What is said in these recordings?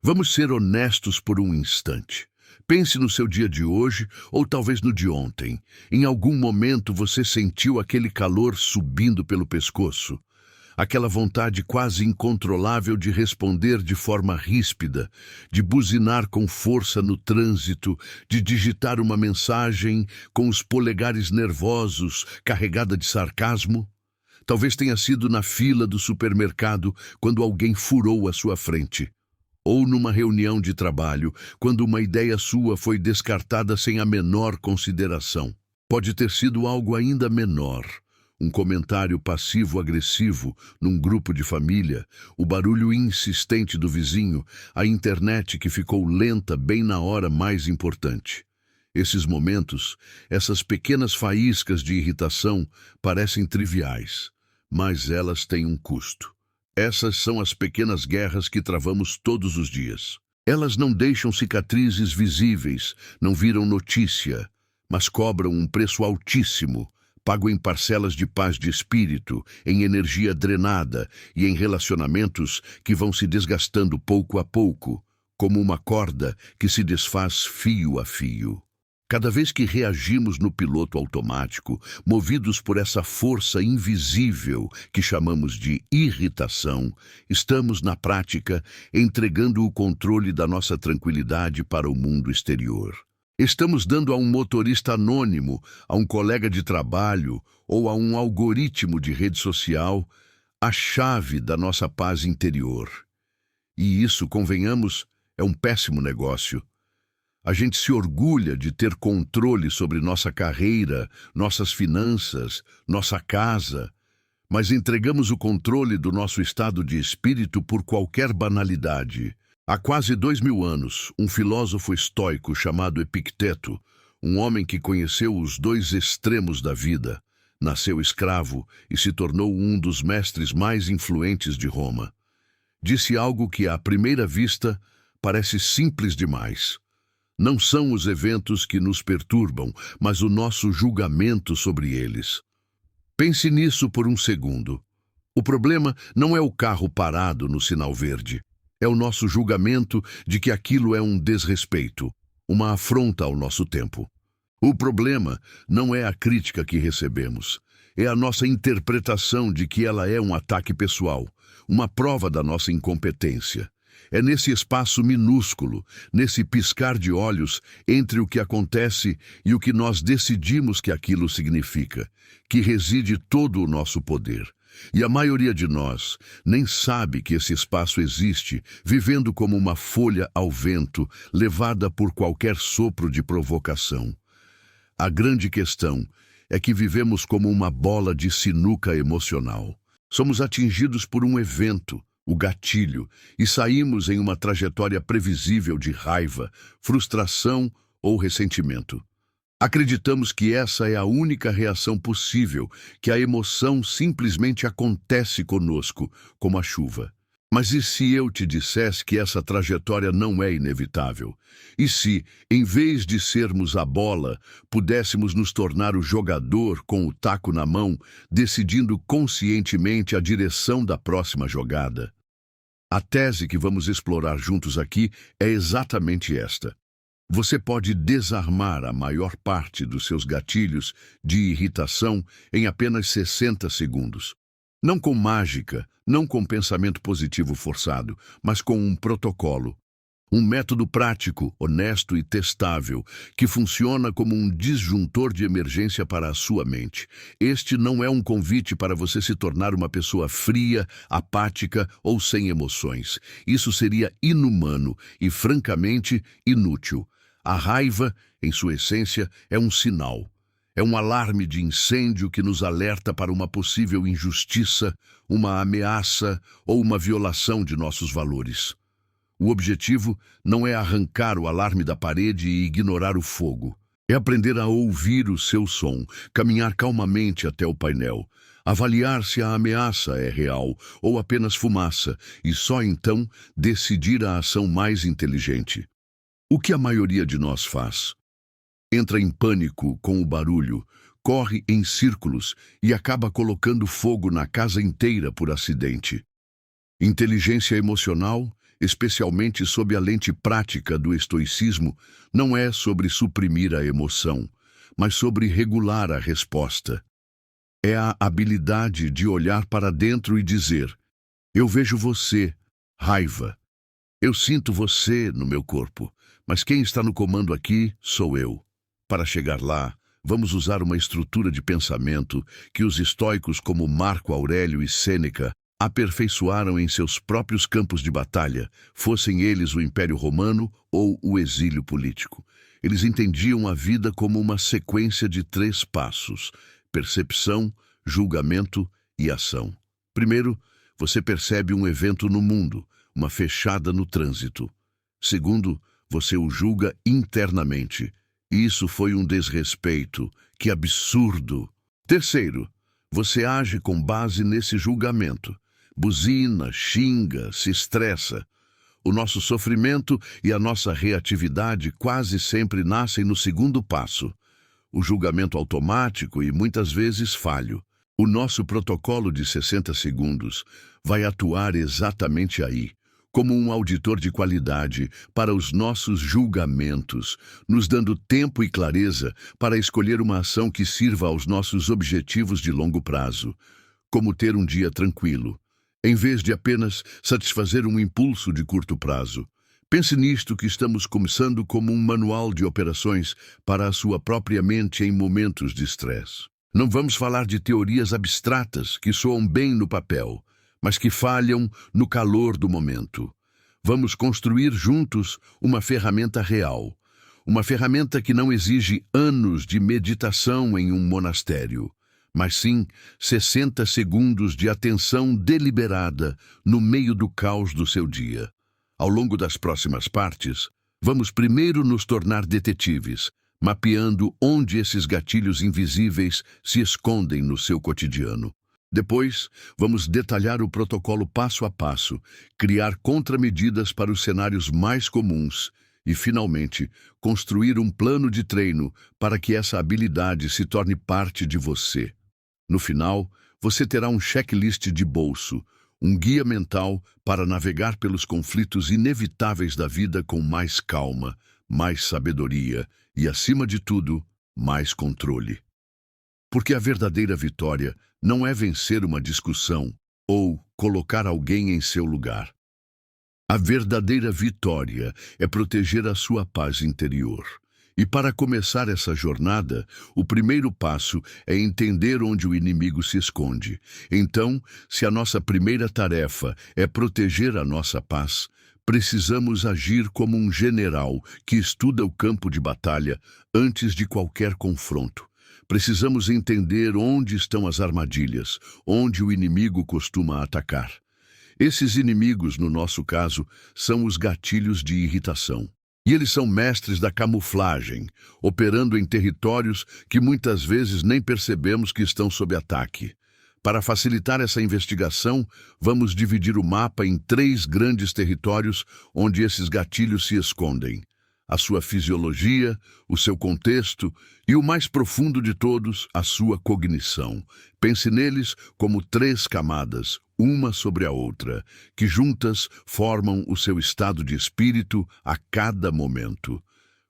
Vamos ser honestos por um instante. Pense no seu dia de hoje ou talvez no de ontem. Em algum momento você sentiu aquele calor subindo pelo pescoço, aquela vontade quase incontrolável de responder de forma ríspida, de buzinar com força no trânsito, de digitar uma mensagem com os polegares nervosos, carregada de sarcasmo? Talvez tenha sido na fila do supermercado quando alguém furou a sua frente. Ou numa reunião de trabalho, quando uma ideia sua foi descartada sem a menor consideração. Pode ter sido algo ainda menor. Um comentário passivo-agressivo num grupo de família, o barulho insistente do vizinho, a internet que ficou lenta bem na hora mais importante. Esses momentos, essas pequenas faíscas de irritação parecem triviais, mas elas têm um custo. Essas são as pequenas guerras que travamos todos os dias. Elas não deixam cicatrizes visíveis, não viram notícia, mas cobram um preço altíssimo, pago em parcelas de paz de espírito, em energia drenada e em relacionamentos que vão se desgastando pouco a pouco, como uma corda que se desfaz fio a fio. Cada vez que reagimos no piloto automático, movidos por essa força invisível que chamamos de irritação, estamos, na prática, entregando o controle da nossa tranquilidade para o mundo exterior. Estamos dando a um motorista anônimo, a um colega de trabalho ou a um algoritmo de rede social a chave da nossa paz interior. E isso, convenhamos, é um péssimo negócio. A gente se orgulha de ter controle sobre nossa carreira, nossas finanças, nossa casa, mas entregamos o controle do nosso estado de espírito por qualquer banalidade. Há quase 2000 anos, um filósofo estoico chamado Epicteto, um homem que conheceu os dois extremos da vida, nasceu escravo e se tornou um dos mestres mais influentes de Roma, disse algo que, à primeira vista, parece simples demais. Não são os eventos que nos perturbam, mas o nosso julgamento sobre eles. Pense nisso por um segundo. O problema não é o carro parado no sinal verde. É o nosso julgamento de que aquilo é um desrespeito, uma afronta ao nosso tempo. O problema não é a crítica que recebemos. É a nossa interpretação de que ela é um ataque pessoal, uma prova da nossa incompetência. É nesse espaço minúsculo, nesse piscar de olhos entre o que acontece e o que nós decidimos que aquilo significa, que reside todo o nosso poder. E a maioria de nós nem sabe que esse espaço existe, vivendo como uma folha ao vento, levada por qualquer sopro de provocação. A grande questão é que vivemos como uma bola de sinuca emocional. Somos atingidos por um evento, o gatilho, e saímos em uma trajetória previsível de raiva, frustração ou ressentimento. Acreditamos que essa é a única reação possível, que a emoção simplesmente acontece conosco, como a chuva. Mas e se eu te dissesse que essa trajetória não é inevitável? E se, em vez de sermos a bola, pudéssemos nos tornar o jogador com o taco na mão, decidindo conscientemente a direção da próxima jogada? A tese que vamos explorar juntos aqui é exatamente esta. Você pode desarmar a maior parte dos seus gatilhos de irritação em apenas 60 segundos. Não com mágica, não com pensamento positivo forçado, mas com um protocolo. Um método prático, honesto e testável, que funciona como um disjuntor de emergência para a sua mente. Este não é um convite para você se tornar uma pessoa fria, apática ou sem emoções. Isso seria inumano e, francamente, inútil. A raiva, em sua essência, é um sinal. É um alarme de incêndio que nos alerta para uma possível injustiça, uma ameaça ou uma violação de nossos valores. O objetivo não é arrancar o alarme da parede e ignorar o fogo. É aprender a ouvir o seu som, caminhar calmamente até o painel, avaliar se a ameaça é real ou apenas fumaça e só então decidir a ação mais inteligente. O que a maioria de nós faz? Entra em pânico com o barulho, corre em círculos e acaba colocando fogo na casa inteira por acidente. Inteligência emocional especialmente sob a lente prática do estoicismo, não é sobre suprimir a emoção, mas sobre regular a resposta. É a habilidade de olhar para dentro e dizer: eu vejo você, raiva. Eu sinto você no meu corpo, mas quem está no comando aqui sou eu. Para chegar lá, vamos usar uma estrutura de pensamento que os estoicos como Marco Aurélio e Sêneca aperfeiçoaram em seus próprios campos de batalha, fossem eles o Império Romano ou o exílio político. Eles entendiam a vida como uma sequência de 3 passos: percepção, julgamento e ação. Primeiro, você percebe um evento no mundo, uma fechada no trânsito. Segundo, você o julga internamente. Isso foi um desrespeito. Que absurdo! Terceiro, você age com base nesse julgamento. Buzina, xinga, se estressa. O nosso sofrimento e a nossa reatividade quase sempre nascem no segundo passo. O julgamento automático e muitas vezes falho. O nosso protocolo de 60 segundos vai atuar exatamente aí, como um auditor de qualidade para os nossos julgamentos, nos dando tempo e clareza para escolher uma ação que sirva aos nossos objetivos de longo prazo, como ter um dia tranquilo, em vez de apenas satisfazer um impulso de curto prazo. Pense nisto que estamos começando como um manual de operações para a sua própria mente em momentos de estresse. Não vamos falar de teorias abstratas que soam bem no papel, mas que falham no calor do momento. Vamos construir juntos uma ferramenta real, uma ferramenta que não exige anos de meditação em um monastério, mas sim 60 segundos de atenção deliberada no meio do caos do seu dia. Ao longo das próximas partes, vamos primeiro nos tornar detetives, mapeando onde esses gatilhos invisíveis se escondem no seu cotidiano. Depois, vamos detalhar o protocolo passo a passo, criar contramedidas para os cenários mais comuns e, finalmente, construir um plano de treino para que essa habilidade se torne parte de você. No final, você terá um checklist de bolso, um guia mental para navegar pelos conflitos inevitáveis da vida com mais calma, mais sabedoria e, acima de tudo, mais controle. Porque a verdadeira vitória não é vencer uma discussão ou colocar alguém em seu lugar. A verdadeira vitória é proteger a sua paz interior. E para começar essa jornada, o primeiro passo é entender onde o inimigo se esconde. Então, se a nossa primeira tarefa é proteger a nossa paz, precisamos agir como um general que estuda o campo de batalha antes de qualquer confronto. Precisamos entender onde estão as armadilhas, onde o inimigo costuma atacar. Esses inimigos, no nosso caso, são os gatilhos de irritação. E eles são mestres da camuflagem, operando em territórios que muitas vezes nem percebemos que estão sob ataque. Para facilitar essa investigação, vamos dividir o mapa em 3 grandes territórios onde esses gatilhos se escondem: a sua fisiologia, o seu contexto e, o mais profundo de todos, a sua cognição. Pense neles como 3 camadas, uma sobre a outra, que juntas formam o seu estado de espírito a cada momento.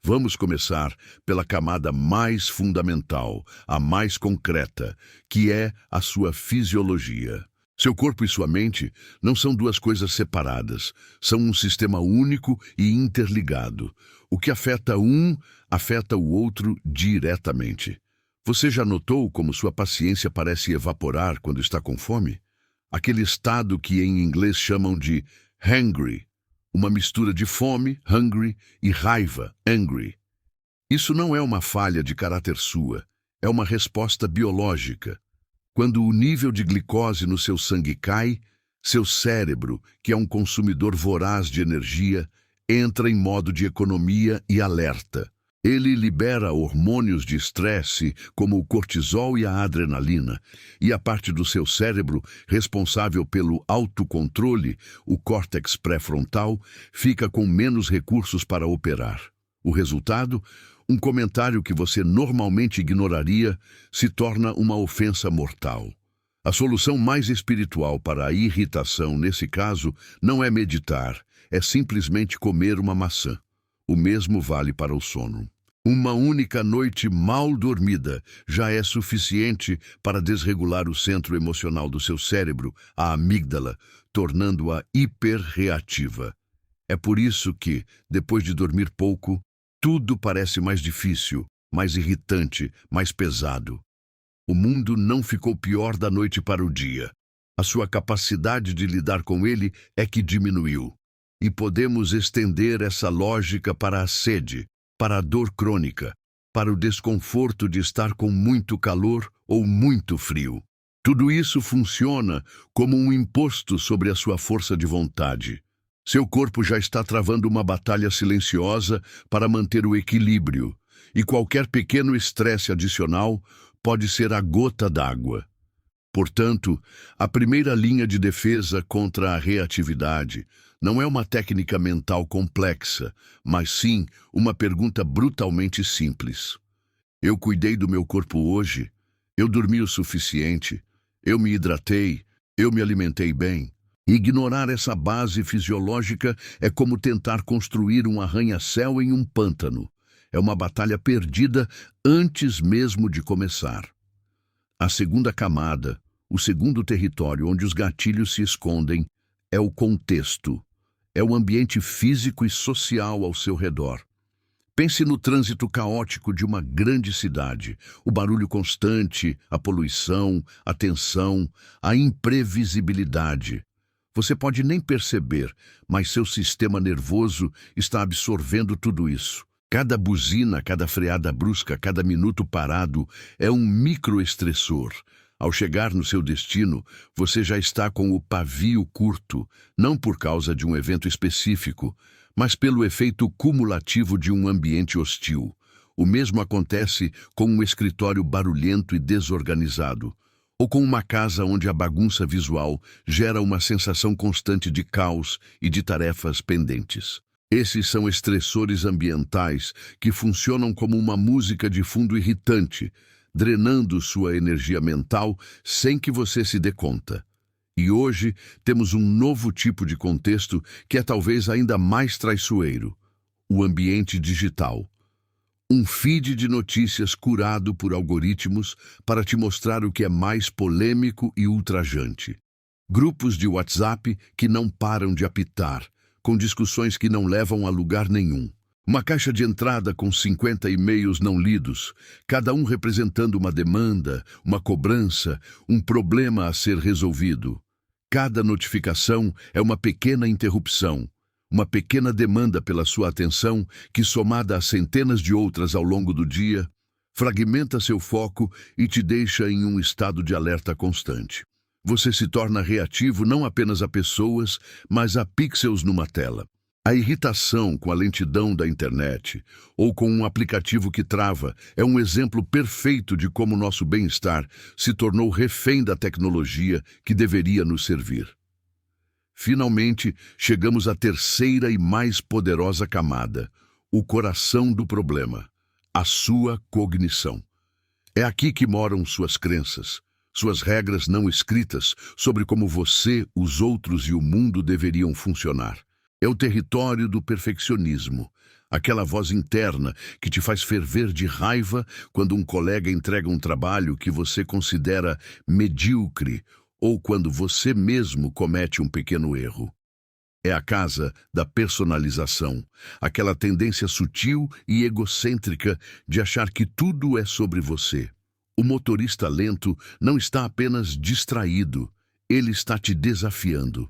Vamos começar pela camada mais fundamental, a mais concreta, que é a sua fisiologia. Seu corpo e sua mente não são 2 coisas separadas, são um sistema único e interligado. O que afeta um, afeta o outro diretamente. Você já notou como sua paciência parece evaporar quando está com fome? Aquele estado que em inglês chamam de hangry, uma mistura de fome, hungry, e raiva, angry. Isso não é uma falha de caráter sua, é uma resposta biológica. Quando o nível de glicose no seu sangue cai, seu cérebro, que é um consumidor voraz de energia, entra em modo de economia e alerta. Ele libera hormônios de estresse, como o cortisol e a adrenalina, e a parte do seu cérebro responsável pelo autocontrole, o córtex pré-frontal, fica com menos recursos para operar. O resultado? Um comentário que você normalmente ignoraria se torna uma ofensa mortal. A solução mais espiritual para a irritação, nesse caso, não é meditar, é simplesmente comer uma maçã. O mesmo vale para o sono. Uma única noite mal dormida já é suficiente para desregular o centro emocional do seu cérebro, a amígdala, tornando-a hiperreativa. É por isso que, depois de dormir pouco, tudo parece mais difícil, mais irritante, mais pesado. O mundo não ficou pior da noite para o dia. A sua capacidade de lidar com ele é que diminuiu. E podemos estender essa lógica para a sede, para a dor crônica, para o desconforto de estar com muito calor ou muito frio. Tudo isso funciona como um imposto sobre a sua força de vontade. Seu corpo já está travando uma batalha silenciosa para manter o equilíbrio, e qualquer pequeno estresse adicional pode ser a gota d'água. Portanto, a primeira linha de defesa contra a reatividade não é uma técnica mental complexa, mas sim uma pergunta brutalmente simples. Eu cuidei do meu corpo hoje? Eu dormi o suficiente? Eu me hidratei? Eu me alimentei bem? Ignorar essa base fisiológica é como tentar construir um arranha-céu em um pântano. É uma batalha perdida antes mesmo de começar. A segunda camada, o segundo território onde os gatilhos se escondem, é o contexto. É o ambiente físico e social ao seu redor. Pense no trânsito caótico de uma grande cidade, o barulho constante, a poluição, a tensão, a imprevisibilidade. Você pode nem perceber, mas seu sistema nervoso está absorvendo tudo isso. Cada buzina, cada freada brusca, cada minuto parado é um microestressor. Ao chegar no seu destino, você já está com o pavio curto, não por causa de um evento específico, mas pelo efeito cumulativo de um ambiente hostil. O mesmo acontece com um escritório barulhento e desorganizado, ou com uma casa onde a bagunça visual gera uma sensação constante de caos e de tarefas pendentes. Esses são estressores ambientais que funcionam como uma música de fundo irritante, drenando sua energia mental sem que você se dê conta. E hoje temos um novo tipo de contexto que é talvez ainda mais traiçoeiro: o ambiente digital. Um feed de notícias curado por algoritmos para te mostrar o que é mais polêmico e ultrajante. Grupos de WhatsApp que não param de apitar, com discussões que não levam a lugar nenhum. Uma caixa de entrada com 50 e-mails não lidos, cada um representando uma demanda, uma cobrança, um problema a ser resolvido. Cada notificação é uma pequena interrupção, uma pequena demanda pela sua atenção que, somada a centenas de outras ao longo do dia, fragmenta seu foco e te deixa em um estado de alerta constante. Você se torna reativo não apenas a pessoas, mas a pixels numa tela. A irritação com a lentidão da internet ou com um aplicativo que trava é um exemplo perfeito de como nosso bem-estar se tornou refém da tecnologia que deveria nos servir. Finalmente, chegamos à terceira e mais poderosa camada, o coração do problema, a sua cognição. É aqui que moram suas crenças, suas regras não escritas sobre como você, os outros e o mundo deveriam funcionar. É o território do perfeccionismo, aquela voz interna que te faz ferver de raiva quando um colega entrega um trabalho que você considera medíocre ou quando você mesmo comete um pequeno erro. É a casa da personalização, aquela tendência sutil e egocêntrica de achar que tudo é sobre você. O motorista lento não está apenas distraído, ele está te desafiando.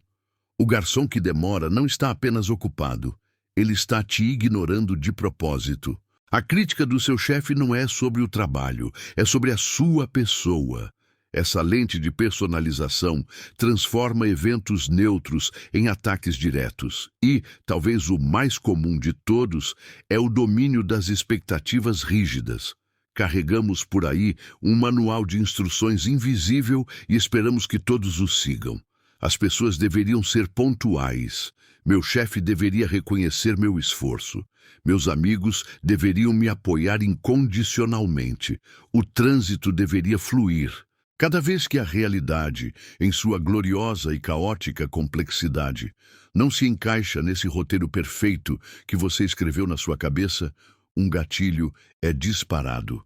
O garçom que demora não está apenas ocupado, ele está te ignorando de propósito. A crítica do seu chefe não é sobre o trabalho, é sobre a sua pessoa. Essa lente de personalização transforma eventos neutros em ataques diretos. E, talvez o mais comum de todos, é o domínio das expectativas rígidas. Carregamos por aí um manual de instruções invisível e esperamos que todos o sigam. As pessoas deveriam ser pontuais. Meu chefe deveria reconhecer meu esforço. Meus amigos deveriam me apoiar incondicionalmente. O trânsito deveria fluir. Cada vez que a realidade, em sua gloriosa e caótica complexidade, não se encaixa nesse roteiro perfeito que você escreveu na sua cabeça, um gatilho é disparado.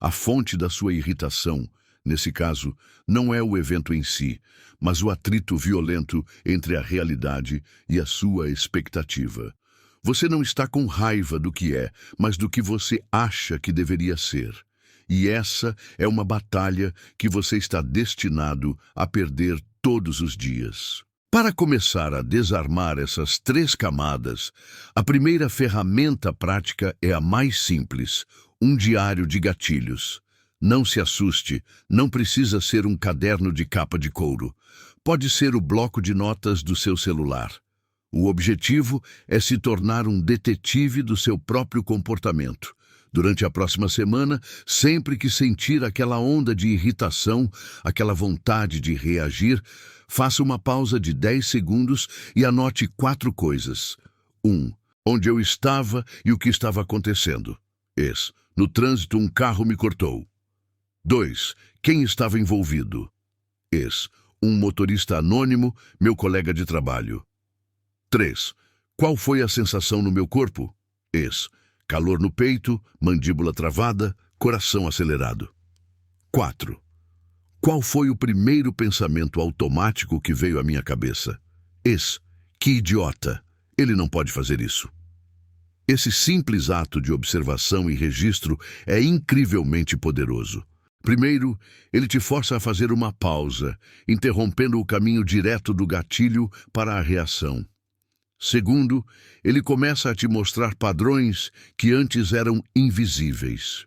A fonte da sua irritação, nesse caso, não é o evento em si, mas o atrito violento entre a realidade e a sua expectativa. Você não está com raiva do que é, mas do que você acha que deveria ser. E essa é uma batalha que você está destinado a perder todos os dias. Para começar a desarmar essas 3 camadas, a primeira ferramenta prática é a mais simples, um diário de gatilhos. Não se assuste, não precisa ser um caderno de capa de couro. Pode ser o bloco de notas do seu celular. O objetivo é se tornar um detetive do seu próprio comportamento. Durante a próxima semana, sempre que sentir aquela onda de irritação, aquela vontade de reagir, faça uma pausa de 10 segundos e anote 4 coisas. 1. Onde eu estava e o que estava acontecendo. No trânsito um carro me cortou. 2. Quem estava envolvido. Um motorista anônimo, meu colega de trabalho. 3. Qual foi a sensação no meu corpo? Calor no peito, mandíbula travada, coração acelerado. 4. Qual foi o primeiro pensamento automático que veio à minha cabeça? Que idiota! Ele não pode fazer isso. Esse simples ato de observação e registro é incrivelmente poderoso. Primeiro, ele te força a fazer uma pausa, interrompendo o caminho direto do gatilho para a reação. Segundo, ele começa a te mostrar padrões que antes eram invisíveis.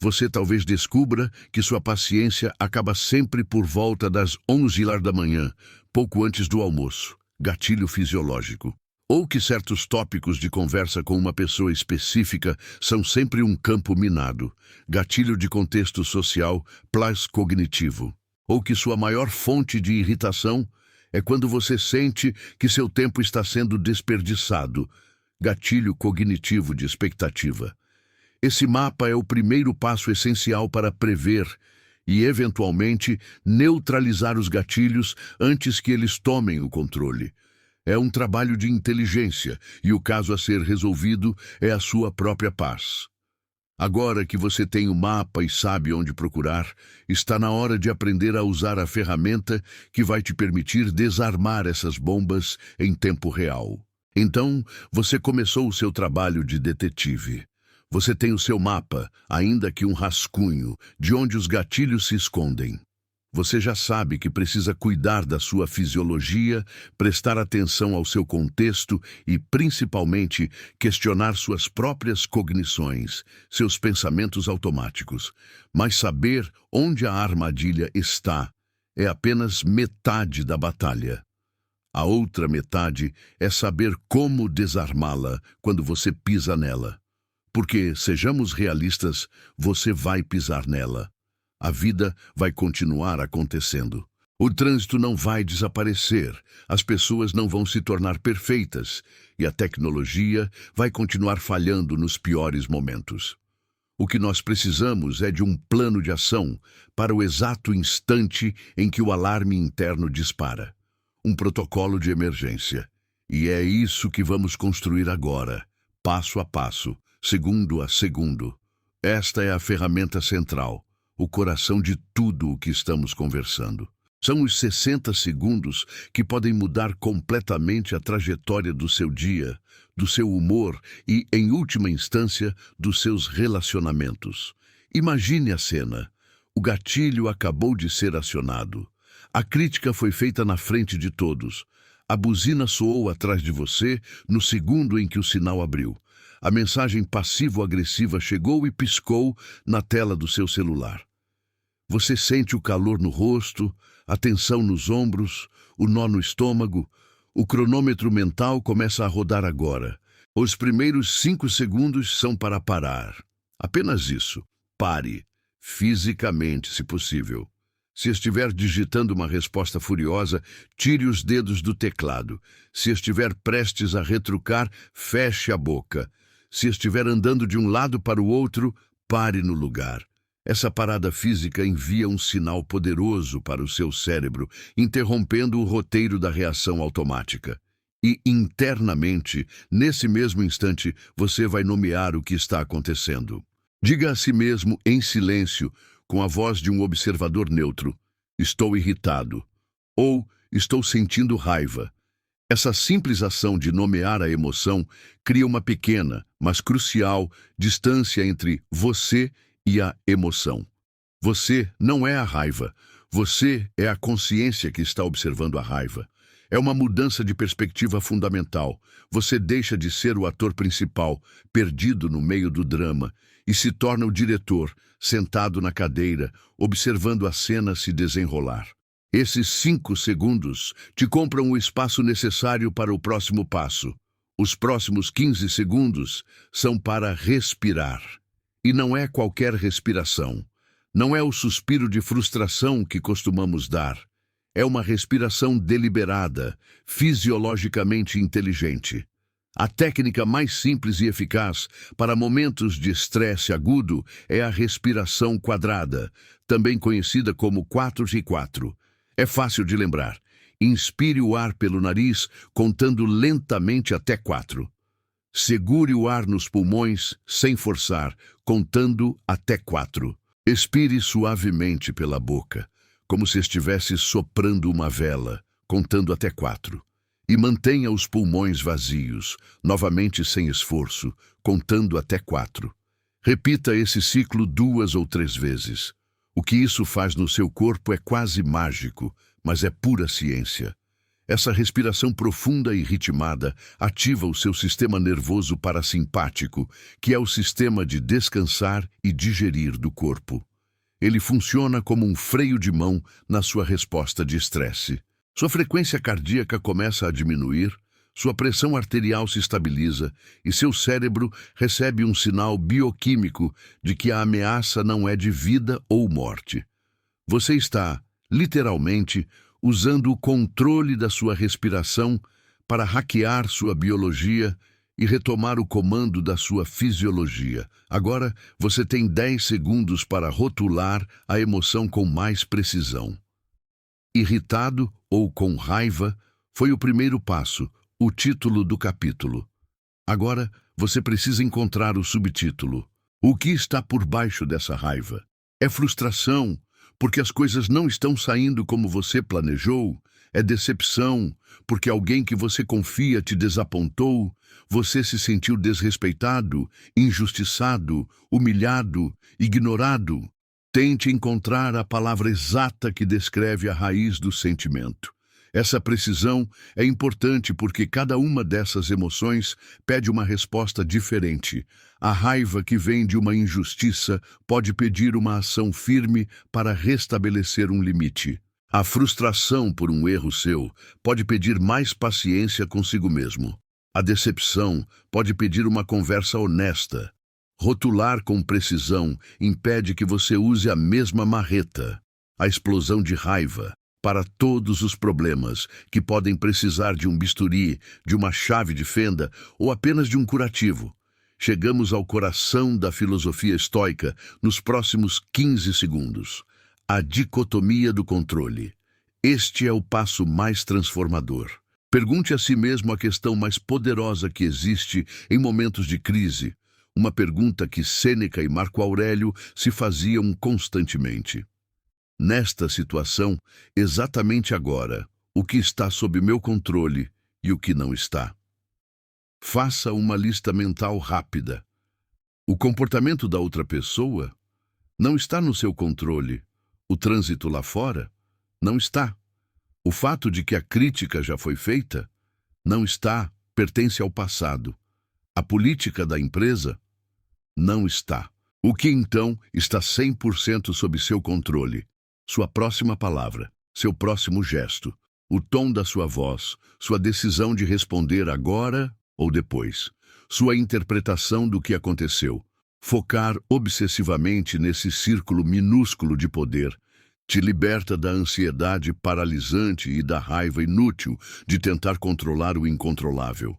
Você talvez descubra que sua paciência acaba sempre por volta das 11h da manhã, pouco antes do almoço, gatilho fisiológico. Ou que certos tópicos de conversa com uma pessoa específica são sempre um campo minado, gatilho de contexto social, plus cognitivo. Ou que sua maior fonte de irritação é quando você sente que seu tempo está sendo desperdiçado, gatilho cognitivo de expectativa. Esse mapa é o primeiro passo essencial para prever e, eventualmente, neutralizar os gatilhos antes que eles tomem o controle. É um trabalho de inteligência e o caso a ser resolvido é a sua própria paz. Agora que você tem o mapa e sabe onde procurar, está na hora de aprender a usar a ferramenta que vai te permitir desarmar essas bombas em tempo real. Então, você começou o seu trabalho de detetive. Você tem o seu mapa, ainda que um rascunho, de onde os gatilhos se escondem. Você já sabe que precisa cuidar da sua fisiologia, prestar atenção ao seu contexto e, principalmente, questionar suas próprias cognições, seus pensamentos automáticos. Mas saber onde a armadilha está é apenas metade da batalha. A outra metade é saber como desarmá-la quando você pisa nela. Porque, sejamos realistas, você vai pisar nela. A vida vai continuar acontecendo. O trânsito não vai desaparecer, as pessoas não vão se tornar perfeitas e a tecnologia vai continuar falhando nos piores momentos. O que nós precisamos é de um plano de ação para o exato instante em que o alarme interno dispara. Um protocolo de emergência. E é isso que vamos construir agora, passo a passo, segundo a segundo. Esta é a ferramenta central. O coração de tudo o que estamos conversando. São os 60 segundos que podem mudar completamente a trajetória do seu dia, do seu humor e, em última instância, dos seus relacionamentos. Imagine a cena. O gatilho acabou de ser acionado. A crítica foi feita na frente de todos. A buzina soou atrás de você no segundo em que o sinal abriu. A mensagem passivo-agressiva chegou e piscou na tela do seu celular. Você sente o calor no rosto, a tensão nos ombros, o nó no estômago. O cronômetro mental começa a rodar agora. Os primeiros 5 segundos são para parar. Apenas isso. Pare. Fisicamente, se possível. Se estiver digitando uma resposta furiosa, tire os dedos do teclado. Se estiver prestes a retrucar, feche a boca. Se estiver andando de um lado para o outro, pare no lugar. Essa parada física envia um sinal poderoso para o seu cérebro, interrompendo o roteiro da reação automática. E, internamente, nesse mesmo instante, você vai nomear o que está acontecendo. Diga a si mesmo, em silêncio, com a voz de um observador neutro: estou irritado. Ou estou sentindo raiva. Essa simples ação de nomear a emoção cria uma pequena, mas crucial, distância entre você e a emoção. Você não é a raiva. Você é a consciência que está observando a raiva. É uma mudança de perspectiva fundamental. Você deixa de ser o ator principal, perdido no meio do drama, e se torna o diretor, sentado na cadeira, observando a cena se desenrolar. Esses 5 segundos te compram o espaço necessário para o próximo passo. Os próximos 15 segundos são para respirar. E não é qualquer respiração. Não é o suspiro de frustração que costumamos dar. É uma respiração deliberada, fisiologicamente inteligente. A técnica mais simples e eficaz para momentos de estresse agudo é a respiração quadrada, também conhecida como 4 e 4. É fácil de lembrar. Inspire o ar pelo nariz, contando lentamente até 4. Segure o ar nos pulmões, sem forçar, contando até 4. Expire suavemente pela boca, como se estivesse soprando uma vela, contando até 4. E mantenha os pulmões vazios, novamente sem esforço, contando até 4. Repita esse ciclo 2 ou 3 vezes. O que isso faz no seu corpo é quase mágico, mas é pura ciência. Essa respiração profunda e ritmada ativa o seu sistema nervoso parasimpático, que é o sistema de descansar e digerir do corpo. Ele funciona como um freio de mão na sua resposta de estresse. Sua frequência cardíaca começa a diminuir, sua pressão arterial se estabiliza e seu cérebro recebe um sinal bioquímico de que a ameaça não é de vida ou morte. Você está, literalmente, usando o controle da sua respiração para hackear sua biologia e retomar o comando da sua fisiologia. Agora, você tem 10 segundos para rotular a emoção com mais precisão. Irritado ou com raiva foi o primeiro passo, o título do capítulo. Agora, você precisa encontrar o subtítulo. O que está por baixo dessa raiva? É frustração, porque as coisas não estão saindo como você planejou? É decepção, porque alguém que você confia te desapontou? Você se sentiu desrespeitado, injustiçado, humilhado, ignorado? Tente encontrar a palavra exata que descreve a raiz do sentimento. Essa precisão é importante porque cada uma dessas emoções pede uma resposta diferente. A raiva que vem de uma injustiça pode pedir uma ação firme para restabelecer um limite. A frustração por um erro seu pode pedir mais paciência consigo mesmo. A decepção pode pedir uma conversa honesta. Rotular com precisão impede que você use a mesma marreta. A explosão de raiva para todos os problemas que podem precisar de um bisturi, de uma chave de fenda ou apenas de um curativo. Chegamos ao coração da filosofia estoica nos próximos 15 segundos. A dicotomia do controle. Este é o passo mais transformador. Pergunte a si mesmo a questão mais poderosa que existe em momentos de crise. Uma pergunta que Sêneca e Marco Aurélio se faziam constantemente. Nesta situação, exatamente agora, o que está sob meu controle e o que não está? Faça uma lista mental rápida. O comportamento da outra pessoa não está no seu controle. O trânsito lá fora não está. O fato de que a crítica já foi feita não está, pertence ao passado. A política da empresa não está. O que então está 100% sob seu controle? Sua próxima palavra, seu próximo gesto, o tom da sua voz, sua decisão de responder agora ou depois, sua interpretação do que aconteceu. Focar obsessivamente nesse círculo minúsculo de poder te liberta da ansiedade paralisante e da raiva inútil de tentar controlar o incontrolável.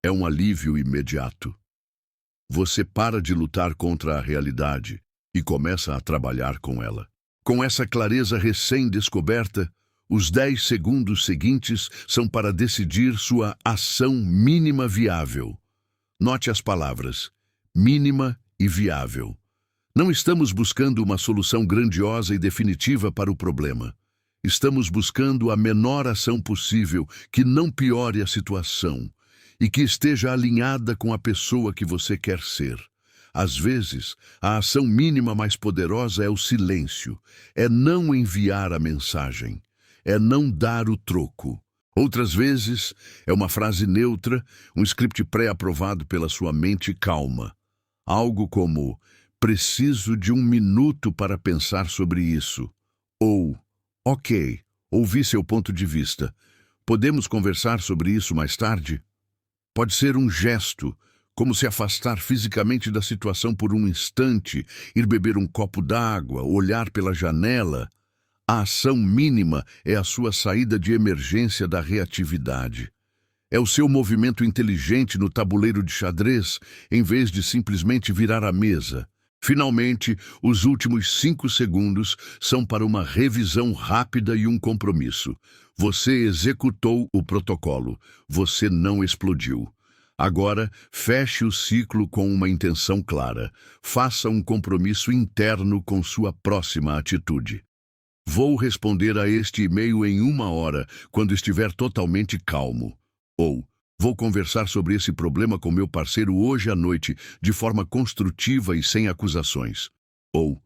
É um alívio imediato. Você para de lutar contra a realidade e começa a trabalhar com ela. Com essa clareza recém-descoberta, os 10 segundos seguintes são para decidir sua ação mínima viável. Note as palavras: mínima e viável. Não estamos buscando uma solução grandiosa e definitiva para o problema. Estamos buscando a menor ação possível que não piore a situação e que esteja alinhada com a pessoa que você quer ser. Às vezes, a ação mínima mais poderosa é o silêncio, é não enviar a mensagem, é não dar o troco. Outras vezes, é uma frase neutra, um script pré-aprovado pela sua mente calma. Algo como: preciso de 1 minuto para pensar sobre isso. Ou: ok, ouvi seu ponto de vista. Podemos conversar sobre isso mais tarde? Pode ser um gesto, como se afastar fisicamente da situação por um instante, ir beber um copo d'água, olhar pela janela. A ação mínima é a sua saída de emergência da reatividade. É o seu movimento inteligente no tabuleiro de xadrez, em vez de simplesmente virar a mesa. Finalmente, os últimos 5 segundos são para uma revisão rápida e um compromisso. Você executou o protocolo, você não explodiu. Agora, feche o ciclo com uma intenção clara. Faça um compromisso interno com sua próxima atitude. Vou responder a este e-mail em 1 hora, quando estiver totalmente calmo. Ou: vou conversar sobre esse problema com meu parceiro hoje à noite, de forma construtiva e sem acusações. Ou: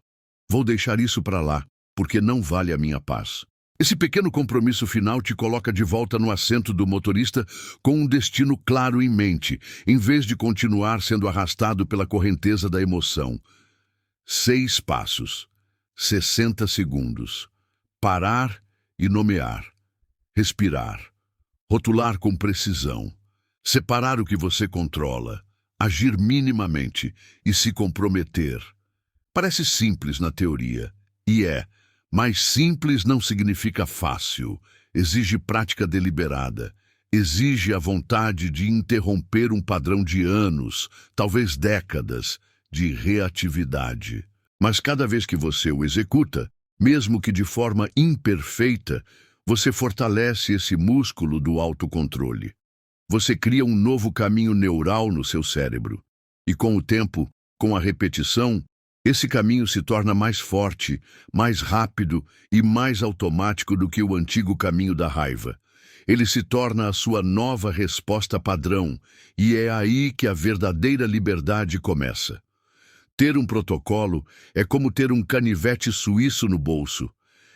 vou deixar isso para lá, porque não vale a minha paz. Esse pequeno compromisso final te coloca de volta no assento do motorista com um destino claro em mente, em vez de continuar sendo arrastado pela correnteza da emoção. 6 passos. 60 segundos. Parar e nomear. Respirar. Rotular com precisão. Separar o que você controla. Agir minimamente e se comprometer. Parece simples na teoria. E é. Mas simples não significa fácil. Exige prática deliberada. Exige a vontade de interromper um padrão de anos, talvez décadas, de reatividade. Mas cada vez que você o executa, mesmo que de forma imperfeita, você fortalece esse músculo do autocontrole. Você cria um novo caminho neural no seu cérebro. E com o tempo, com a repetição, esse caminho se torna mais forte, mais rápido e mais automático do que o antigo caminho da raiva. Ele se torna a sua nova resposta padrão, e é aí que a verdadeira liberdade começa. Ter um protocolo é como ter um canivete suíço no bolso.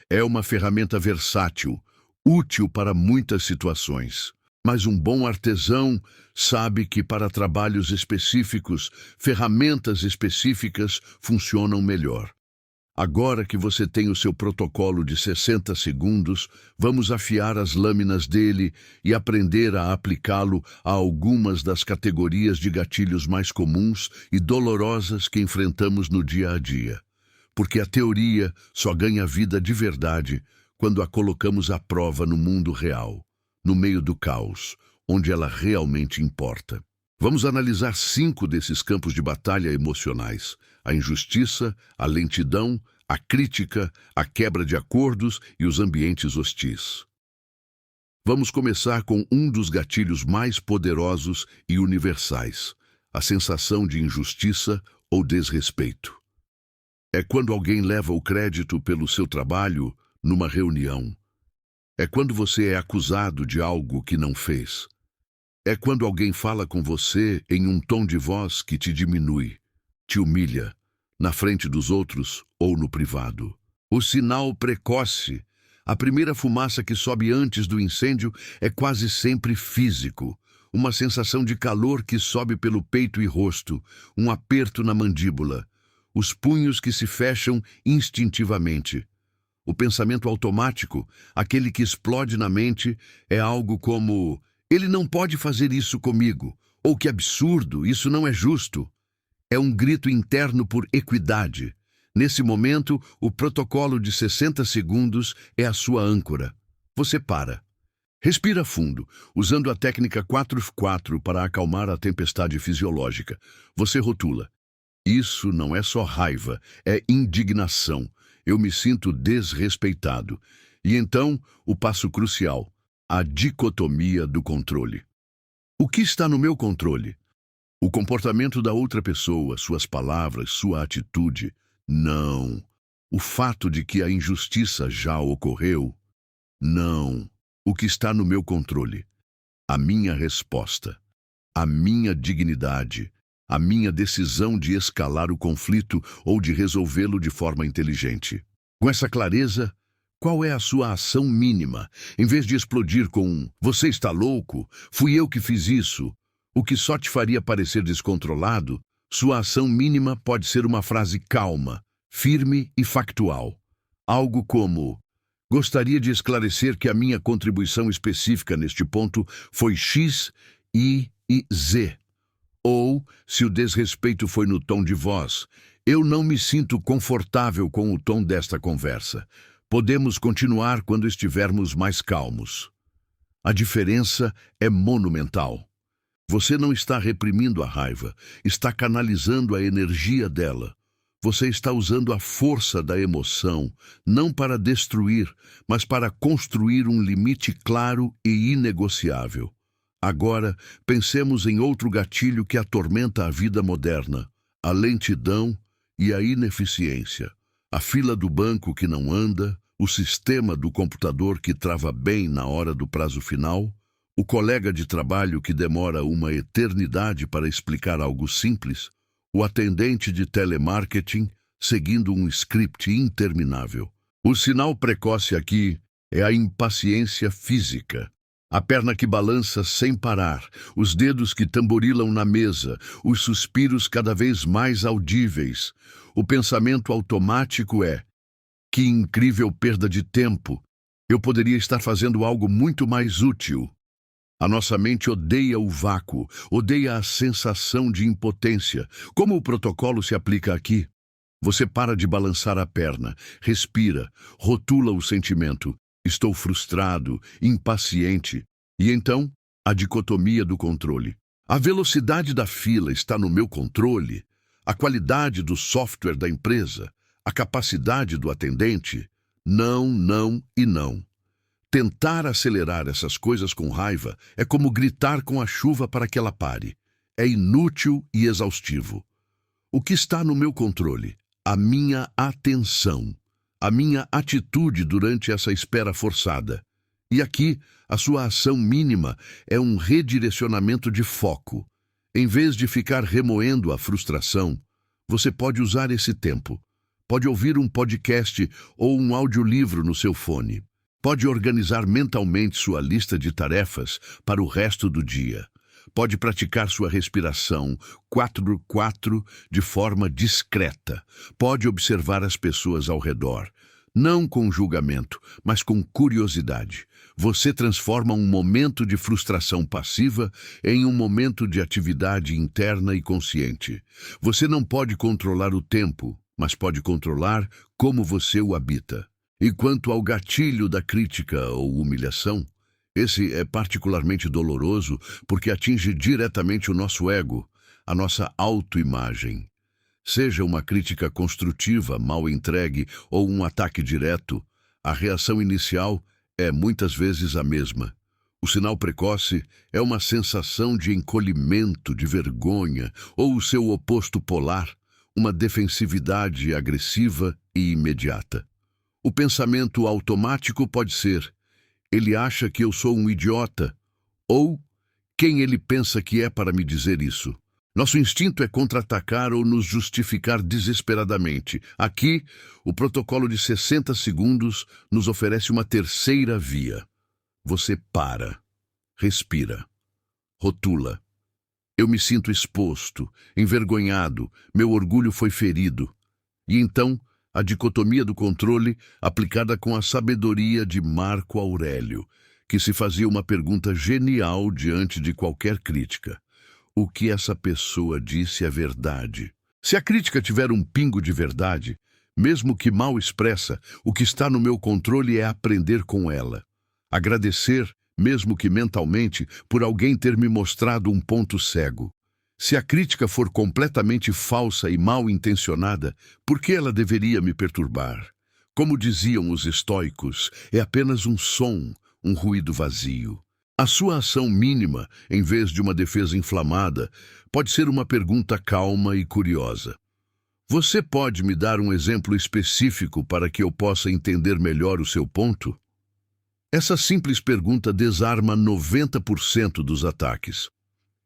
É uma ferramenta versátil, útil para muitas situações. Mas um bom artesão sabe que para trabalhos específicos, ferramentas específicas funcionam melhor. Agora que você tem o seu protocolo de 60 segundos, vamos afiar as lâminas dele e aprender a aplicá-lo a algumas das categorias de gatilhos mais comuns e dolorosas que enfrentamos no dia a dia. Porque a teoria só ganha vida de verdade quando a colocamos à prova no mundo real, no meio do caos, onde ela realmente importa. Vamos analisar 5 desses campos de batalha emocionais: a injustiça, a lentidão, a crítica, a quebra de acordos e os ambientes hostis. Vamos começar com um dos gatilhos mais poderosos e universais: a sensação de injustiça ou desrespeito. É quando alguém leva o crédito pelo seu trabalho numa reunião. É quando você é acusado de algo que não fez. É quando alguém fala com você em um tom de voz que te diminui, te humilha, na frente dos outros ou no privado. O sinal precoce, a primeira fumaça que sobe antes do incêndio, é quase sempre físico. Uma sensação de calor que sobe pelo peito e rosto, um aperto na mandíbula, os punhos que se fecham instintivamente. O pensamento automático, aquele que explode na mente, é algo como: ele não pode fazer isso comigo, ou que absurdo, isso não é justo. É um grito interno por equidade. Nesse momento, o protocolo de 60 segundos é a sua âncora. Você para. Respira fundo, usando a técnica 4x4 para acalmar a tempestade fisiológica. Você rotula: Isso não é só raiva, é indignação. Eu me sinto desrespeitado. E então, o passo crucial, a dicotomia do controle. O que está no meu controle? O comportamento da outra pessoa, suas palavras, sua atitude? Não. O fato de que a injustiça já ocorreu? Não. O que está no meu controle? A minha resposta, a minha dignidade, a minha decisão de escalar o conflito ou de resolvê-lo de forma inteligente. Com essa clareza, qual é a sua ação mínima? Em vez de explodir com "você está louco? Fui eu que fiz isso", o que só te faria parecer descontrolado, sua ação mínima pode ser uma frase calma, firme e factual. Algo como: gostaria de esclarecer que a minha contribuição específica neste ponto foi X, Y e Z. Ou, se o desrespeito foi no tom de voz, eu não me sinto confortável com o tom desta conversa. Podemos continuar quando estivermos mais calmos. A diferença é monumental. Você não está reprimindo a raiva, está canalizando a energia dela. Você está usando a força da emoção, não para destruir, mas para construir um limite claro e inegociável. Agora, pensemos em outro gatilho que atormenta a vida moderna: a lentidão e a ineficiência. A fila do banco que não anda, o sistema do computador que trava bem na hora do prazo final, o colega de trabalho que demora uma eternidade para explicar algo simples, o atendente de telemarketing seguindo um script interminável. O sinal precoce aqui é a impaciência física. A perna que balança sem parar, os dedos que tamborilam na mesa, os suspiros cada vez mais audíveis. O pensamento automático é: que incrível perda de tempo! Eu poderia estar fazendo algo muito mais útil. A nossa mente odeia o vácuo, odeia a sensação de impotência. Como o protocolo se aplica aqui? Você para de balançar a perna, respira, rotula o sentimento: estou frustrado, impaciente. E então, a dicotomia do controle. A velocidade da fila está no meu controle? A qualidade do software da empresa? A capacidade do atendente? Não, não e não. Tentar acelerar essas coisas com raiva é como gritar com a chuva para que ela pare. É inútil e exaustivo. O que está no meu controle? A minha atenção, a minha atitude durante essa espera forçada. E aqui, a sua ação mínima é um redirecionamento de foco. Em vez de ficar remoendo a frustração, você pode usar esse tempo. Pode ouvir um podcast ou um audiolivro no seu fone. Pode organizar mentalmente sua lista de tarefas para o resto do dia. Pode praticar sua respiração 4x4 de forma discreta. Pode observar as pessoas ao redor, não com julgamento, mas com curiosidade. Você transforma um momento de frustração passiva em um momento de atividade interna e consciente. Você não pode controlar o tempo, mas pode controlar como você o habita. E quanto ao gatilho da crítica ou humilhação, esse é particularmente doloroso porque atinge diretamente o nosso ego, a nossa autoimagem. Seja uma crítica construtiva, mal entregue, ou um ataque direto, a reação inicial é muitas vezes a mesma. O sinal precoce é uma sensação de encolhimento, de vergonha, ou o seu oposto polar, uma defensividade agressiva e imediata. O pensamento automático pode ser: ele acha que eu sou um idiota, ou quem ele pensa que é para me dizer isso? Nosso instinto é contra-atacar ou nos justificar desesperadamente. Aqui, o protocolo de 60 segundos nos oferece uma terceira via. Você para, respira, rotula. Eu me sinto exposto, envergonhado, meu orgulho foi ferido. E então, a dicotomia do controle aplicada com a sabedoria de Marco Aurélio, que se fazia uma pergunta genial diante de qualquer crítica: o que essa pessoa disse é verdade? Se a crítica tiver um pingo de verdade, mesmo que mal expressa, o que está no meu controle é aprender com ela. Agradecer, mesmo que mentalmente, por alguém ter me mostrado um ponto cego. Se a crítica for completamente falsa e mal intencionada, por que ela deveria me perturbar? Como diziam os estoicos, é apenas um som, um ruído vazio. A sua ação mínima, em vez de uma defesa inflamada, pode ser uma pergunta calma e curiosa. Você pode me dar um exemplo específico para que eu possa entender melhor o seu ponto? Essa simples pergunta desarma 90% dos ataques.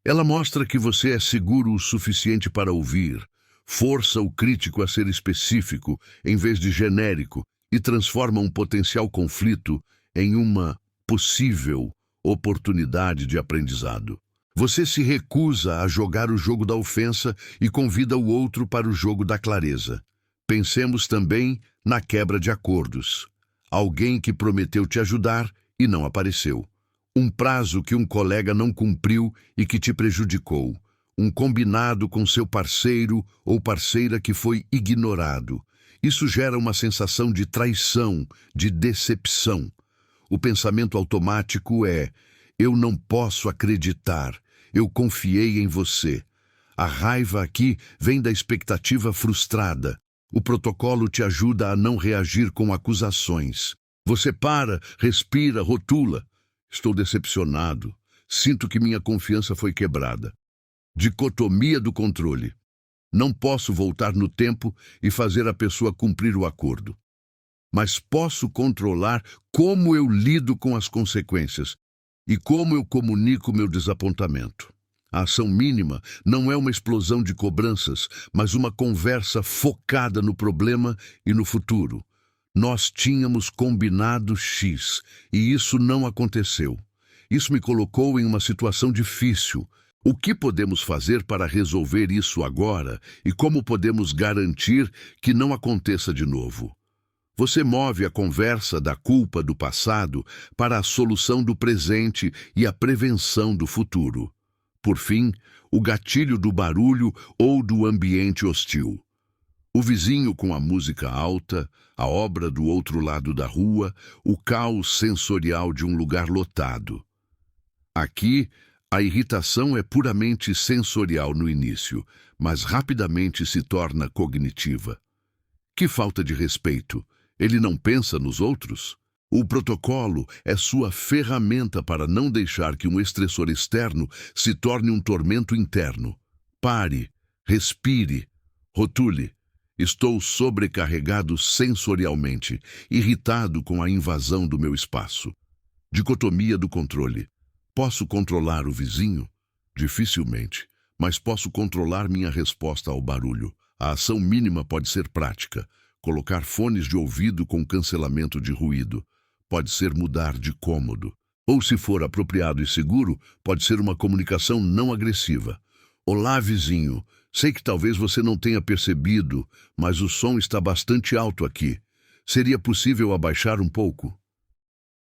Ela mostra que você é seguro o suficiente para ouvir, força o crítico a ser específico em vez de genérico e transforma um potencial conflito em uma possível oportunidade de aprendizado. Você se recusa a jogar o jogo da ofensa e convida o outro para o jogo da clareza. Pensemos também na quebra de acordos. Alguém que prometeu te ajudar e não apareceu. Um prazo que um colega não cumpriu e que te prejudicou. Um combinado com seu parceiro ou parceira que foi ignorado. Isso gera uma sensação de traição, de decepção. O pensamento automático é: eu não posso acreditar, eu confiei em você. A raiva aqui vem da expectativa frustrada. O protocolo te ajuda a não reagir com acusações. Você para, respira, rotula. Estou decepcionado. Sinto que minha confiança foi quebrada. Dicotomia do controle. Não posso voltar no tempo e fazer a pessoa cumprir o acordo. Mas posso controlar como eu lido com as consequências e como eu comunico meu desapontamento. A ação mínima não é uma explosão de cobranças, mas uma conversa focada no problema e no futuro. Nós tínhamos combinado X, e isso não aconteceu. Isso me colocou em uma situação difícil. O que podemos fazer para resolver isso agora e como podemos garantir que não aconteça de novo? Você move a conversa da culpa do passado para a solução do presente e a prevenção do futuro. Por fim, o gatilho do barulho ou do ambiente hostil. O vizinho com a música alta, a obra do outro lado da rua, o caos sensorial de um lugar lotado. Aqui, a irritação é puramente sensorial no início, mas rapidamente se torna cognitiva. Que falta de respeito! Ele não pensa nos outros? O protocolo é sua ferramenta para não deixar que um estressor externo se torne um tormento interno. Pare, respire, rotule. Estou sobrecarregado sensorialmente, irritado com a invasão do meu espaço. Dicotomia do controle. Posso controlar o vizinho? Dificilmente, mas posso controlar minha resposta ao barulho. A ação mínima pode ser prática. Colocar fones de ouvido com cancelamento de ruído. Pode ser mudar de cômodo. Ou, se for apropriado e seguro, pode ser uma comunicação não agressiva. Olá, vizinho. Sei que talvez você não tenha percebido, mas o som está bastante alto aqui. Seria possível abaixar um pouco?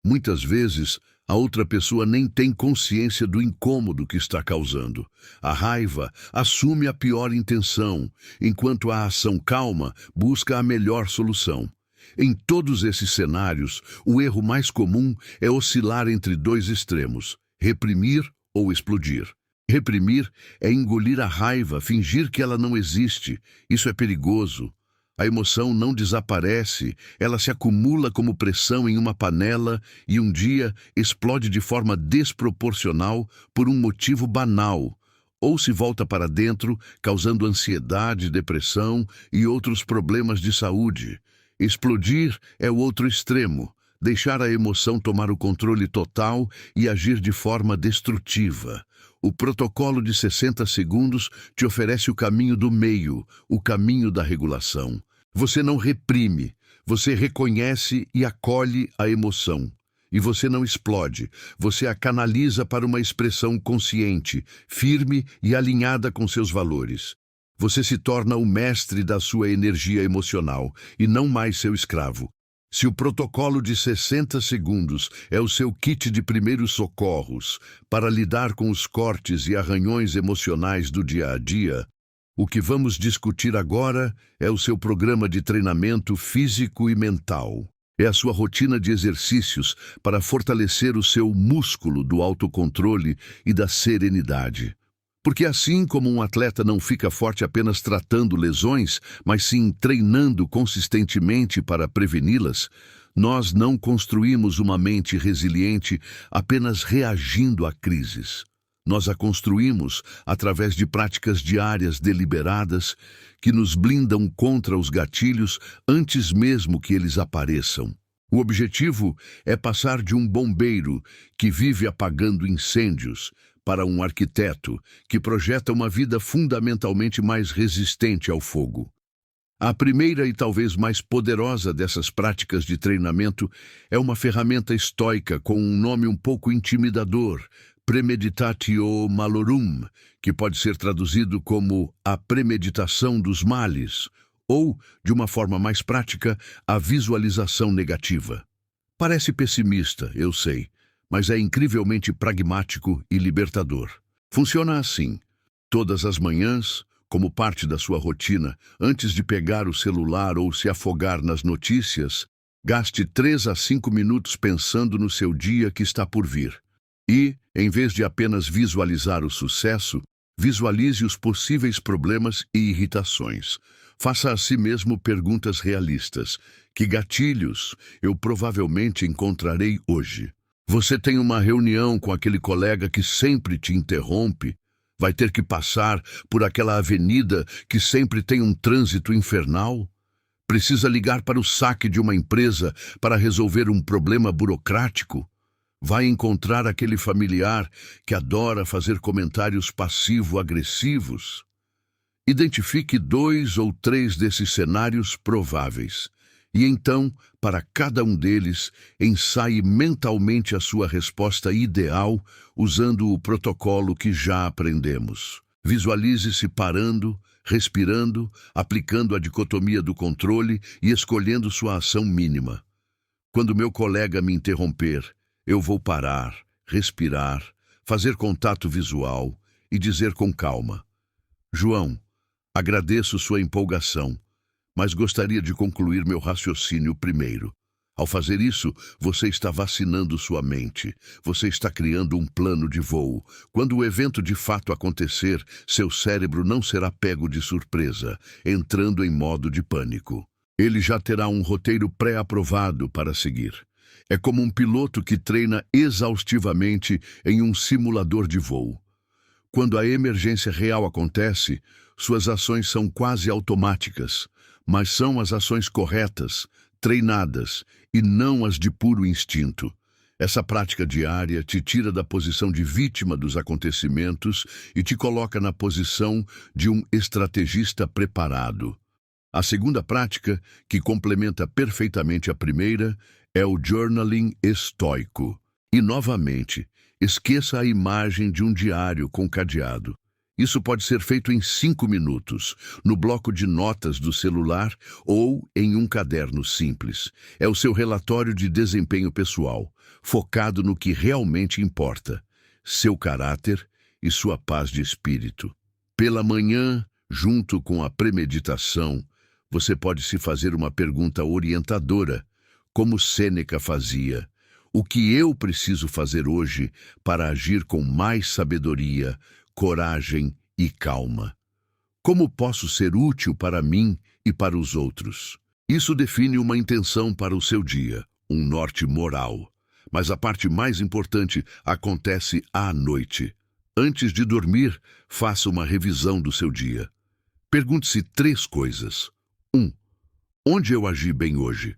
Muitas vezes, a outra pessoa nem tem consciência do incômodo que está causando. A raiva assume a pior intenção, enquanto a ação calma busca a melhor solução. Em todos esses cenários, o erro mais comum é oscilar entre dois extremos: reprimir ou explodir. Reprimir é engolir a raiva, fingir que ela não existe. Isso é perigoso. A emoção não desaparece, ela se acumula como pressão em uma panela e um dia explode de forma desproporcional por um motivo banal, ou se volta para dentro, causando ansiedade, depressão e outros problemas de saúde. Explodir é o outro extremo, deixar a emoção tomar o controle total e agir de forma destrutiva. O protocolo de 60 segundos te oferece o caminho do meio, o caminho da regulação. Você não reprime, você reconhece e acolhe a emoção. E você não explode, você a canaliza para uma expressão consciente, firme e alinhada com seus valores. Você se torna o mestre da sua energia emocional e não mais seu escravo. Se o protocolo de 60 segundos é o seu kit de primeiros socorros para lidar com os cortes e arranhões emocionais do dia a dia, o que vamos discutir agora é o seu programa de treinamento físico e mental. É a sua rotina de exercícios para fortalecer o seu músculo do autocontrole e da serenidade. Porque assim como um atleta não fica forte apenas tratando lesões, mas sim treinando consistentemente para preveni-las, nós não construímos uma mente resiliente apenas reagindo a crises. Nós a construímos através de práticas diárias deliberadas que nos blindam contra os gatilhos antes mesmo que eles apareçam. O objetivo é passar de um bombeiro que vive apagando incêndios para um arquiteto que projeta uma vida fundamentalmente mais resistente ao fogo. A primeira e talvez mais poderosa dessas práticas de treinamento é uma ferramenta estoica com um nome um pouco intimidador, Premeditatio Malorum, que pode ser traduzido como a premeditação dos males, ou, de uma forma mais prática, a visualização negativa. Parece pessimista, eu sei, mas é incrivelmente pragmático e libertador. Funciona assim: todas as manhãs, como parte da sua rotina, antes de pegar o celular ou se afogar nas notícias, gaste 3 a 5 minutos pensando no seu dia que está por vir. E, em vez de apenas visualizar o sucesso, visualize os possíveis problemas e irritações. Faça a si mesmo perguntas realistas. Que gatilhos eu provavelmente encontrarei hoje? Você tem uma reunião com aquele colega que sempre te interrompe? Vai ter que passar por aquela avenida que sempre tem um trânsito infernal? Precisa ligar para o saque de uma empresa para resolver um problema burocrático? Vai encontrar aquele familiar que adora fazer comentários passivo-agressivos? Identifique 2 ou 3 desses cenários prováveis. E então, para cada um deles, ensaie mentalmente a sua resposta ideal usando o protocolo que já aprendemos. Visualize-se parando, respirando, aplicando a dicotomia do controle e escolhendo sua ação mínima. Quando meu colega me interromper, eu vou parar, respirar, fazer contato visual e dizer com calma: João, agradeço sua empolgação, mas gostaria de concluir meu raciocínio primeiro. Ao fazer isso, você está vacinando sua mente. Você está criando um plano de voo. Quando o evento de fato acontecer, seu cérebro não será pego de surpresa, entrando em modo de pânico. Ele já terá um roteiro pré-aprovado para seguir. É como um piloto que treina exaustivamente em um simulador de voo. Quando a emergência real acontece, suas ações são quase automáticas, mas são as ações corretas, treinadas, e não as de puro instinto. Essa prática diária te tira da posição de vítima dos acontecimentos e te coloca na posição de um estrategista preparado. A segunda prática, que complementa perfeitamente a primeira, é o journaling estoico. E, novamente, esqueça a imagem de um diário com cadeado. Isso pode ser feito em 5 minutos, no bloco de notas do celular ou em um caderno simples. É o seu relatório de desempenho pessoal, focado no que realmente importa: seu caráter e sua paz de espírito. Pela manhã, junto com a premeditação, você pode se fazer uma pergunta orientadora, como Sêneca fazia: o que eu preciso fazer hoje para agir com mais sabedoria, coragem e calma? Como posso ser útil para mim e para os outros? Isso define uma intenção para o seu dia, um norte moral. Mas a parte mais importante acontece à noite. Antes de dormir, faça uma revisão do seu dia. Pergunte-se 3 coisas. 1. Onde eu agi bem hoje?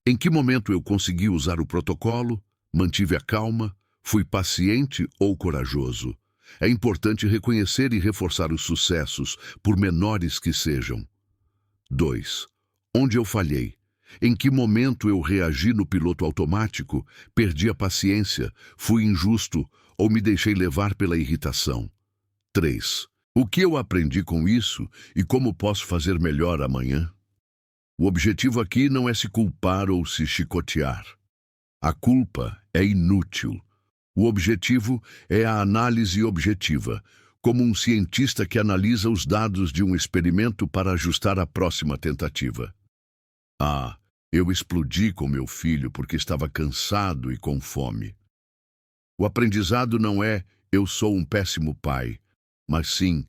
Em que momento eu consegui usar o protocolo? Mantive a calma? Fui paciente ou corajoso? É importante reconhecer e reforçar os sucessos, por menores que sejam. 2. Onde eu falhei? Em que momento eu reagi no piloto automático, perdi a paciência, fui injusto ou me deixei levar pela irritação? 3. O que eu aprendi com isso e como posso fazer melhor amanhã? O objetivo aqui não é se culpar ou se chicotear. A culpa é inútil. O objetivo é a análise objetiva, como um cientista que analisa os dados de um experimento para ajustar a próxima tentativa. Ah, eu explodi com meu filho porque estava cansado e com fome. O aprendizado não é: eu sou um péssimo pai, mas sim,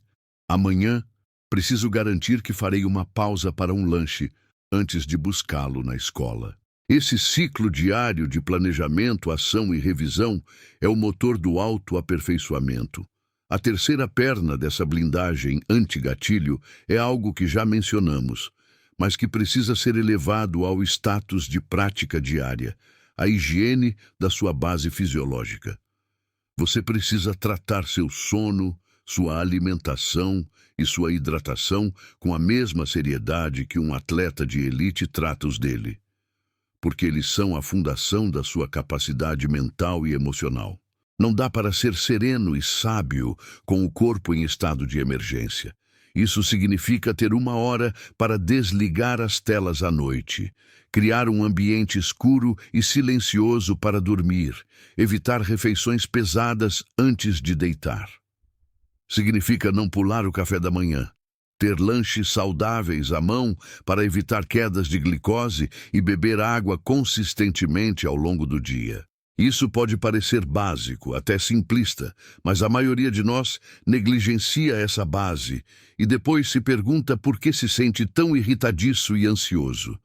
amanhã preciso garantir que farei uma pausa para um lanche antes de buscá-lo na escola. Esse ciclo diário de planejamento, ação e revisão é o motor do autoaperfeiçoamento. A terceira perna dessa blindagem anti-gatilho é algo que já mencionamos, mas que precisa ser elevado ao status de prática diária, a higiene da sua base fisiológica. Você precisa tratar seu sono, sua alimentação e sua hidratação com a mesma seriedade que um atleta de elite trata os dele, porque eles são a fundação da sua capacidade mental e emocional. Não dá para ser sereno e sábio com o corpo em estado de emergência. Isso significa ter 1 hora para desligar as telas à noite, criar um ambiente escuro e silencioso para dormir, evitar refeições pesadas antes de deitar. Significa não pular o café da manhã, ter lanches saudáveis à mão para evitar quedas de glicose e beber água consistentemente ao longo do dia. Isso pode parecer básico, até simplista, mas a maioria de nós negligencia essa base e depois se pergunta por que se sente tão irritadiço e ansioso.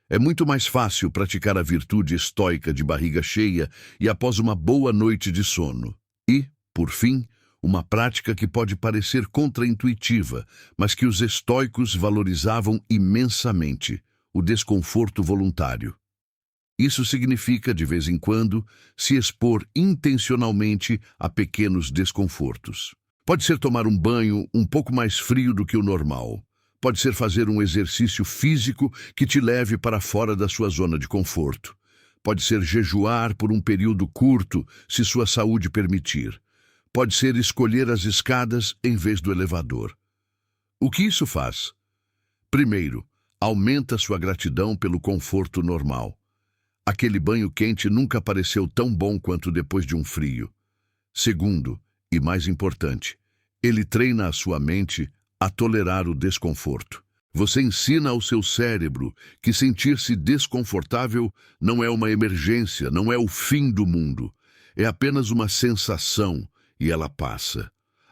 É muito mais fácil praticar a virtude estoica de barriga cheia e após uma boa noite de sono. E, por fim, uma prática que pode parecer contraintuitiva, mas que os estoicos valorizavam imensamente: o desconforto voluntário. Isso significa, de vez em quando, se expor intencionalmente a pequenos desconfortos. Pode ser tomar um banho um pouco mais frio do que o normal. Pode ser fazer um exercício físico que te leve para fora da sua zona de conforto. Pode ser jejuar por um período curto, se sua saúde permitir. Pode ser escolher as escadas em vez do elevador. O que isso faz? Primeiro, aumenta sua gratidão pelo conforto normal. Aquele banho quente nunca pareceu tão bom quanto depois de um frio. Segundo, e mais importante, ele treina a sua mente a tolerar o desconforto. Você ensina ao seu cérebro que sentir-se desconfortável não é uma emergência, não é o fim do mundo. É apenas uma sensação e ela passa.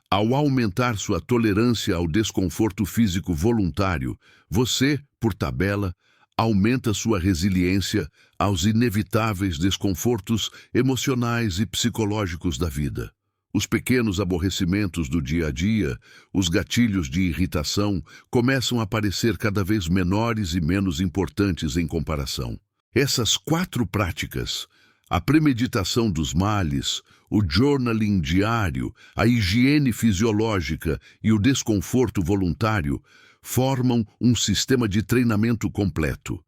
Ao aumentar sua tolerância ao desconforto físico voluntário, você, por tabela, aumenta sua resiliência aos inevitáveis desconfortos emocionais e psicológicos da vida. Os pequenos aborrecimentos do dia a dia, os gatilhos de irritação, começam a parecer cada vez menores e menos importantes em comparação. Essas 4 práticas, a premeditação dos males, o journaling diário, a higiene fisiológica e o desconforto voluntário, formam um sistema de treinamento completo.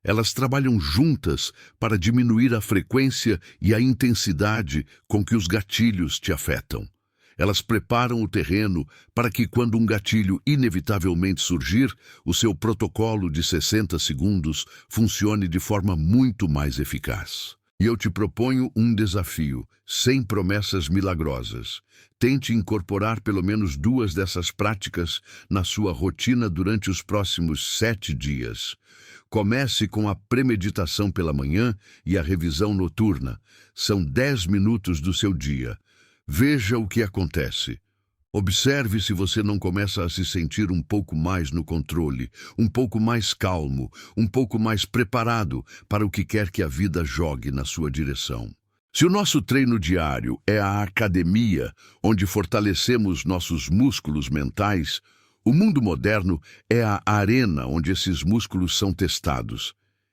Elas trabalham juntas para diminuir a frequência e a intensidade com que os gatilhos te afetam. Elas preparam o terreno para que, quando um gatilho inevitavelmente surgir, o seu protocolo de 60 segundos funcione de forma muito mais eficaz. E eu te proponho um desafio, sem promessas milagrosas. Tente incorporar pelo menos 2 dessas práticas na sua rotina durante os próximos 7 dias. Comece com a premeditação pela manhã e a revisão noturna. São 10 minutos do seu dia. Veja o que acontece. Observe se você não começa a se sentir um pouco mais no controle, um pouco mais calmo, um pouco mais preparado para o que quer que a vida jogue na sua direção. Se o nosso treino diário é a academia, onde fortalecemos nossos músculos mentais, o mundo moderno é a arena onde esses músculos são testados.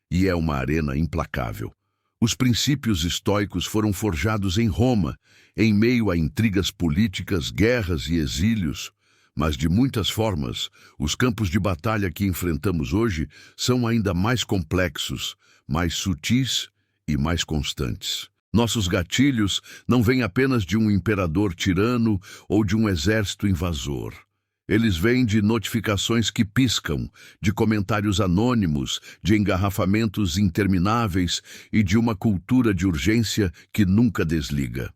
E é uma arena implacável. Os princípios estoicos foram forjados em Roma, em meio a intrigas políticas, guerras e exílios. Mas, de muitas formas, os campos de batalha que enfrentamos hoje são ainda mais complexos, mais sutis e mais constantes. Nossos gatilhos não vêm apenas de um imperador tirano ou de um exército invasor. Eles vêm de notificações que piscam, de comentários anônimos, de engarrafamentos intermináveis e de uma cultura de urgência que nunca desliga.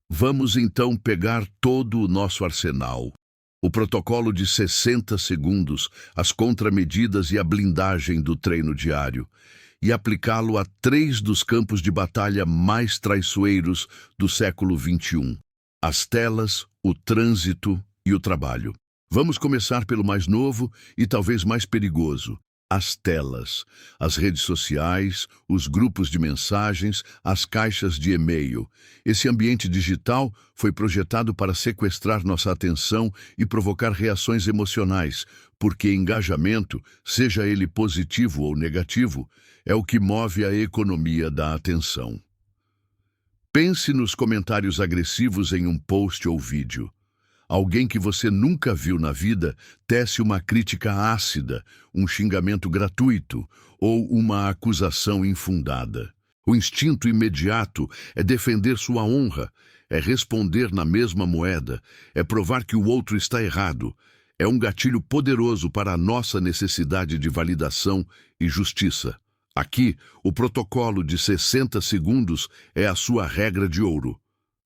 Vamos então pegar todo o nosso arsenal. O protocolo de 60 segundos, as contramedidas e a blindagem do treino diário, e aplicá-lo a 3 dos campos de batalha mais traiçoeiros do século XXI: as telas, o trânsito e e o trabalho. Vamos começar pelo mais novo e talvez mais perigoso: as telas, as redes sociais, os grupos de mensagens, as caixas de e-mail. Esse ambiente digital foi projetado para sequestrar nossa atenção e provocar reações emocionais, porque engajamento, seja ele positivo ou negativo, é o que move a economia da atenção. Pense nos comentários agressivos em um post ou vídeo. Alguém que você nunca viu na vida tece uma crítica ácida, um xingamento gratuito ou uma acusação infundada. O instinto imediato é defender sua honra, é responder na mesma moeda, é provar que o outro está errado. É um gatilho poderoso para a nossa necessidade de validação e justiça. Aqui, o protocolo de 60 segundos é a sua regra de ouro.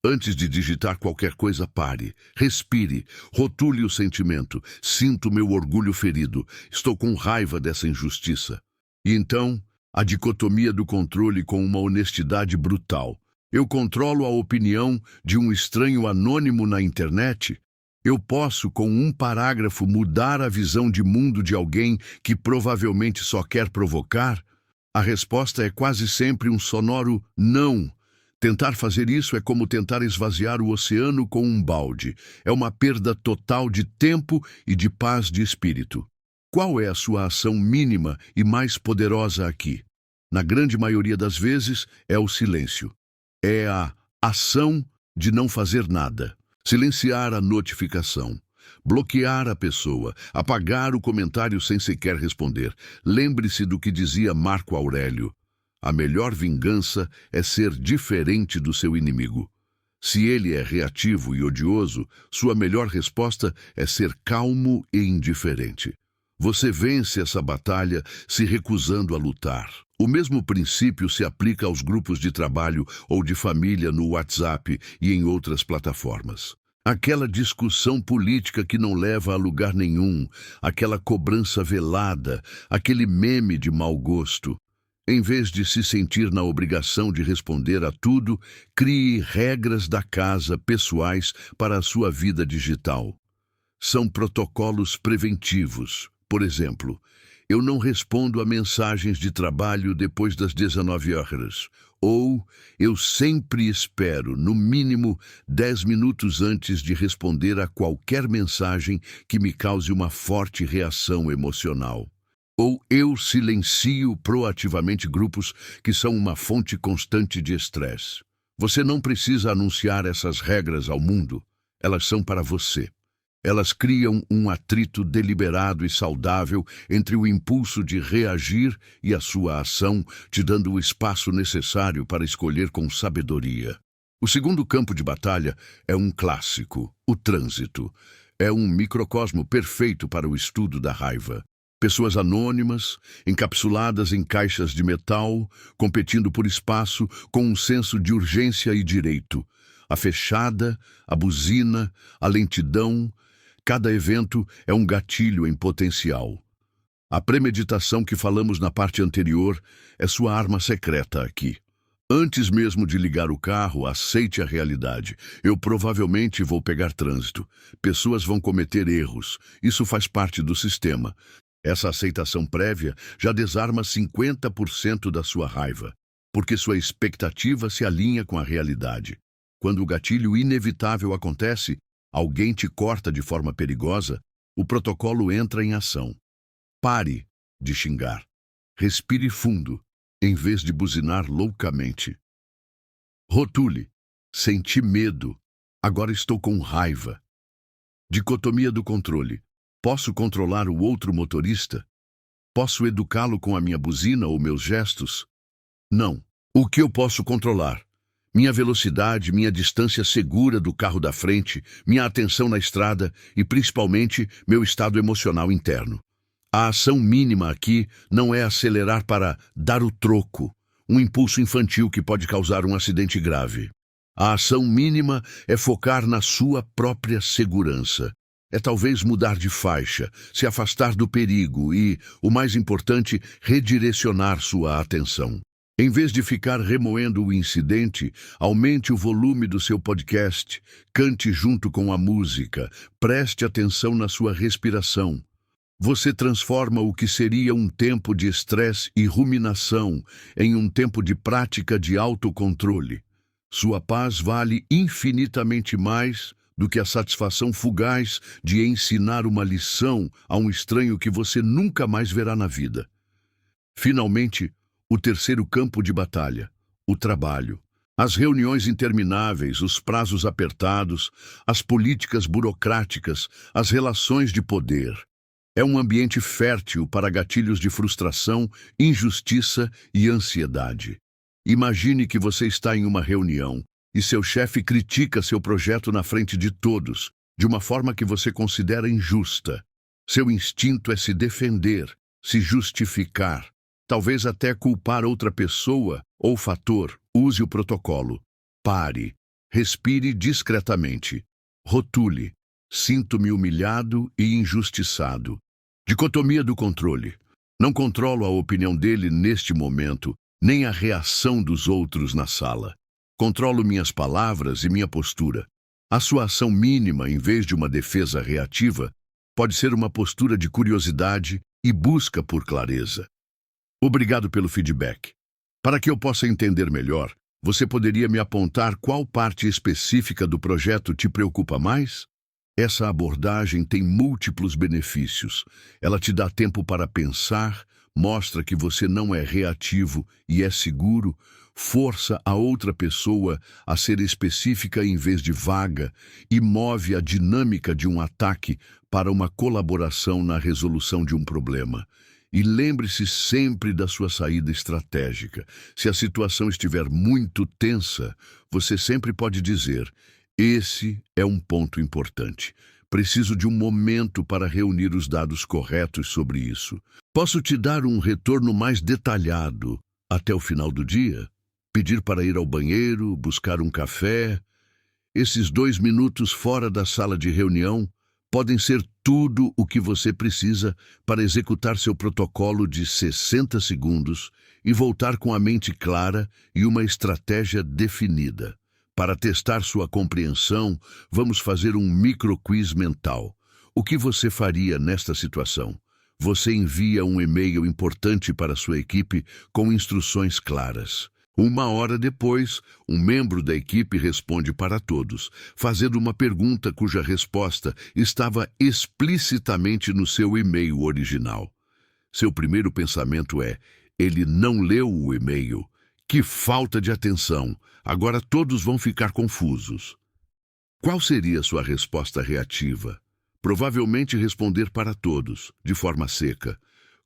Antes de digitar qualquer coisa, pare, respire, rotule o sentimento. Sinto meu orgulho ferido, estou com raiva dessa injustiça. E então, a dicotomia do controle com uma honestidade brutal. Eu controlo a opinião de um estranho anônimo na internet? Eu posso, com um parágrafo, mudar a visão de mundo de alguém que provavelmente só quer provocar? A resposta é quase sempre um sonoro não. Tentar fazer isso é como tentar esvaziar o oceano com um balde. É uma perda total de tempo e de paz de espírito. Qual é a sua ação mínima e mais poderosa aqui? Na grande maioria das vezes, é o silêncio. É a ação de não fazer nada. Silenciar a notificação. Bloquear a pessoa, apagar o comentário sem sequer responder. Lembre-se do que dizia Marco Aurélio: a melhor vingança é ser diferente do seu inimigo. Se ele é reativo e odioso, sua melhor resposta é ser calmo e indiferente. Você vence essa batalha se recusando a lutar. O mesmo princípio se aplica aos grupos de trabalho ou de família no WhatsApp e em outras plataformas. Aquela discussão política que não leva a lugar nenhum, aquela cobrança velada, aquele meme de mau gosto. Em vez de se sentir na obrigação de responder a tudo, crie regras da casa pessoais para a sua vida digital. São protocolos preventivos. Por exemplo, eu não respondo a mensagens de trabalho depois das 19 horas. Ou eu sempre espero, no mínimo, 10 minutos antes de responder a qualquer mensagem que me cause uma forte reação emocional. Ou eu silencio proativamente grupos que são uma fonte constante de estresse. Você não precisa anunciar essas regras ao mundo. Elas são para você. Elas criam um atrito deliberado e saudável entre o impulso de reagir e a sua ação, te dando o espaço necessário para escolher com sabedoria. O segundo campo de batalha é um clássico: o trânsito. É um microcosmo perfeito para o estudo da raiva. Pessoas anônimas, encapsuladas em caixas de metal, competindo por espaço com um senso de urgência e direito. A fechada, a buzina, a lentidão. Cada evento é um gatilho em potencial. A premeditação que falamos na parte anterior é sua arma secreta aqui. Antes mesmo de ligar o carro, aceite a realidade. Eu provavelmente vou pegar trânsito. Pessoas vão cometer erros. Isso faz parte do sistema. Essa aceitação prévia já desarma 50% da sua raiva, porque sua expectativa se alinha com a realidade. Quando o gatilho inevitável acontece, alguém te corta de forma perigosa, o protocolo entra em ação. Pare de xingar. Respire fundo, em vez de buzinar loucamente. Rotule. Senti medo. Agora estou com raiva. Dicotomia do controle. Posso controlar o outro motorista? Posso educá-lo com a minha buzina ou meus gestos? Não. O que eu posso controlar? Minha velocidade, minha distância segura do carro da frente, minha atenção na estrada e, principalmente, meu estado emocional interno. A ação mínima aqui não é acelerar para dar o troco, um impulso infantil que pode causar um acidente grave. A ação mínima é focar na sua própria segurança. É talvez mudar de faixa, se afastar do perigo e, o mais importante, redirecionar sua atenção. Em vez de ficar remoendo o incidente, aumente o volume do seu podcast, cante junto com a música, preste atenção na sua respiração. Você transforma o que seria um tempo de estresse e ruminação em um tempo de prática de autocontrole. Sua paz vale infinitamente mais do que a satisfação fugaz de ensinar uma lição a um estranho que você nunca mais verá na vida. Finalmente, o terceiro campo de batalha, o trabalho. As reuniões intermináveis, os prazos apertados, as políticas burocráticas, as relações de poder. É um ambiente fértil para gatilhos de frustração, injustiça e ansiedade. Imagine que você está em uma reunião e seu chefe critica seu projeto na frente de todos, de uma forma que você considera injusta. Seu instinto é se defender, se justificar, talvez até culpar outra pessoa ou fator. Use o protocolo. Pare. Respire discretamente. Rotule. Sinto-me humilhado e injustiçado. Dicotomia do controle. Não controlo a opinião dele neste momento, nem a reação dos outros na sala. Controlo minhas palavras e minha postura. A sua ação mínima, em vez de uma defesa reativa, pode ser uma postura de curiosidade e busca por clareza. Obrigado pelo feedback. Para que eu possa entender melhor, você poderia me apontar qual parte específica do projeto te preocupa mais? Essa abordagem tem múltiplos benefícios. Ela te dá tempo para pensar, mostra que você não é reativo e é seguro, força a outra pessoa a ser específica em vez de vaga e move a dinâmica de um ataque para uma colaboração na resolução de um problema. E lembre-se sempre da sua saída estratégica. Se a situação estiver muito tensa, você sempre pode dizer: esse é um ponto importante. Preciso de um momento para reunir os dados corretos sobre isso. Posso te dar um retorno mais detalhado até o final do dia? Pedir para ir ao banheiro, buscar um café? Esses 2 minutos fora da sala de reunião podem ser tudo o que você precisa para executar seu protocolo de 60 segundos e voltar com a mente clara e uma estratégia definida. Para testar sua compreensão, vamos fazer um micro-quiz mental. O que você faria nesta situação? Você envia um e-mail importante para sua equipe com instruções claras. 1 hora depois, um membro da equipe responde para todos, fazendo uma pergunta cuja resposta estava explicitamente no seu e-mail original. Seu primeiro pensamento é: ele não leu o e-mail. Que falta de atenção! Agora todos vão ficar confusos. Qual seria sua resposta reativa? Provavelmente responder para todos, de forma seca,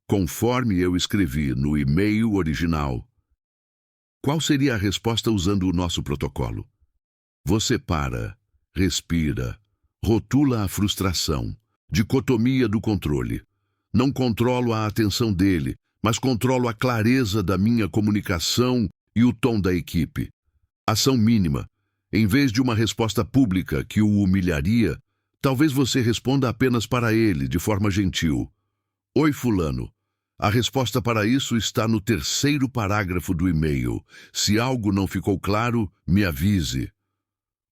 conforme eu escrevi no e-mail original. Qual seria a resposta usando o nosso protocolo? Você para, respira, rotula a frustração, dicotomia do controle. Não controlo a atenção dele, mas controlo a clareza da minha comunicação e o tom da equipe. Ação mínima. Em vez de uma resposta pública que o humilharia, talvez você responda apenas para ele, de forma gentil. Oi, fulano. A resposta para isso está no 3º parágrafo do e-mail. Se algo não ficou claro, me avise.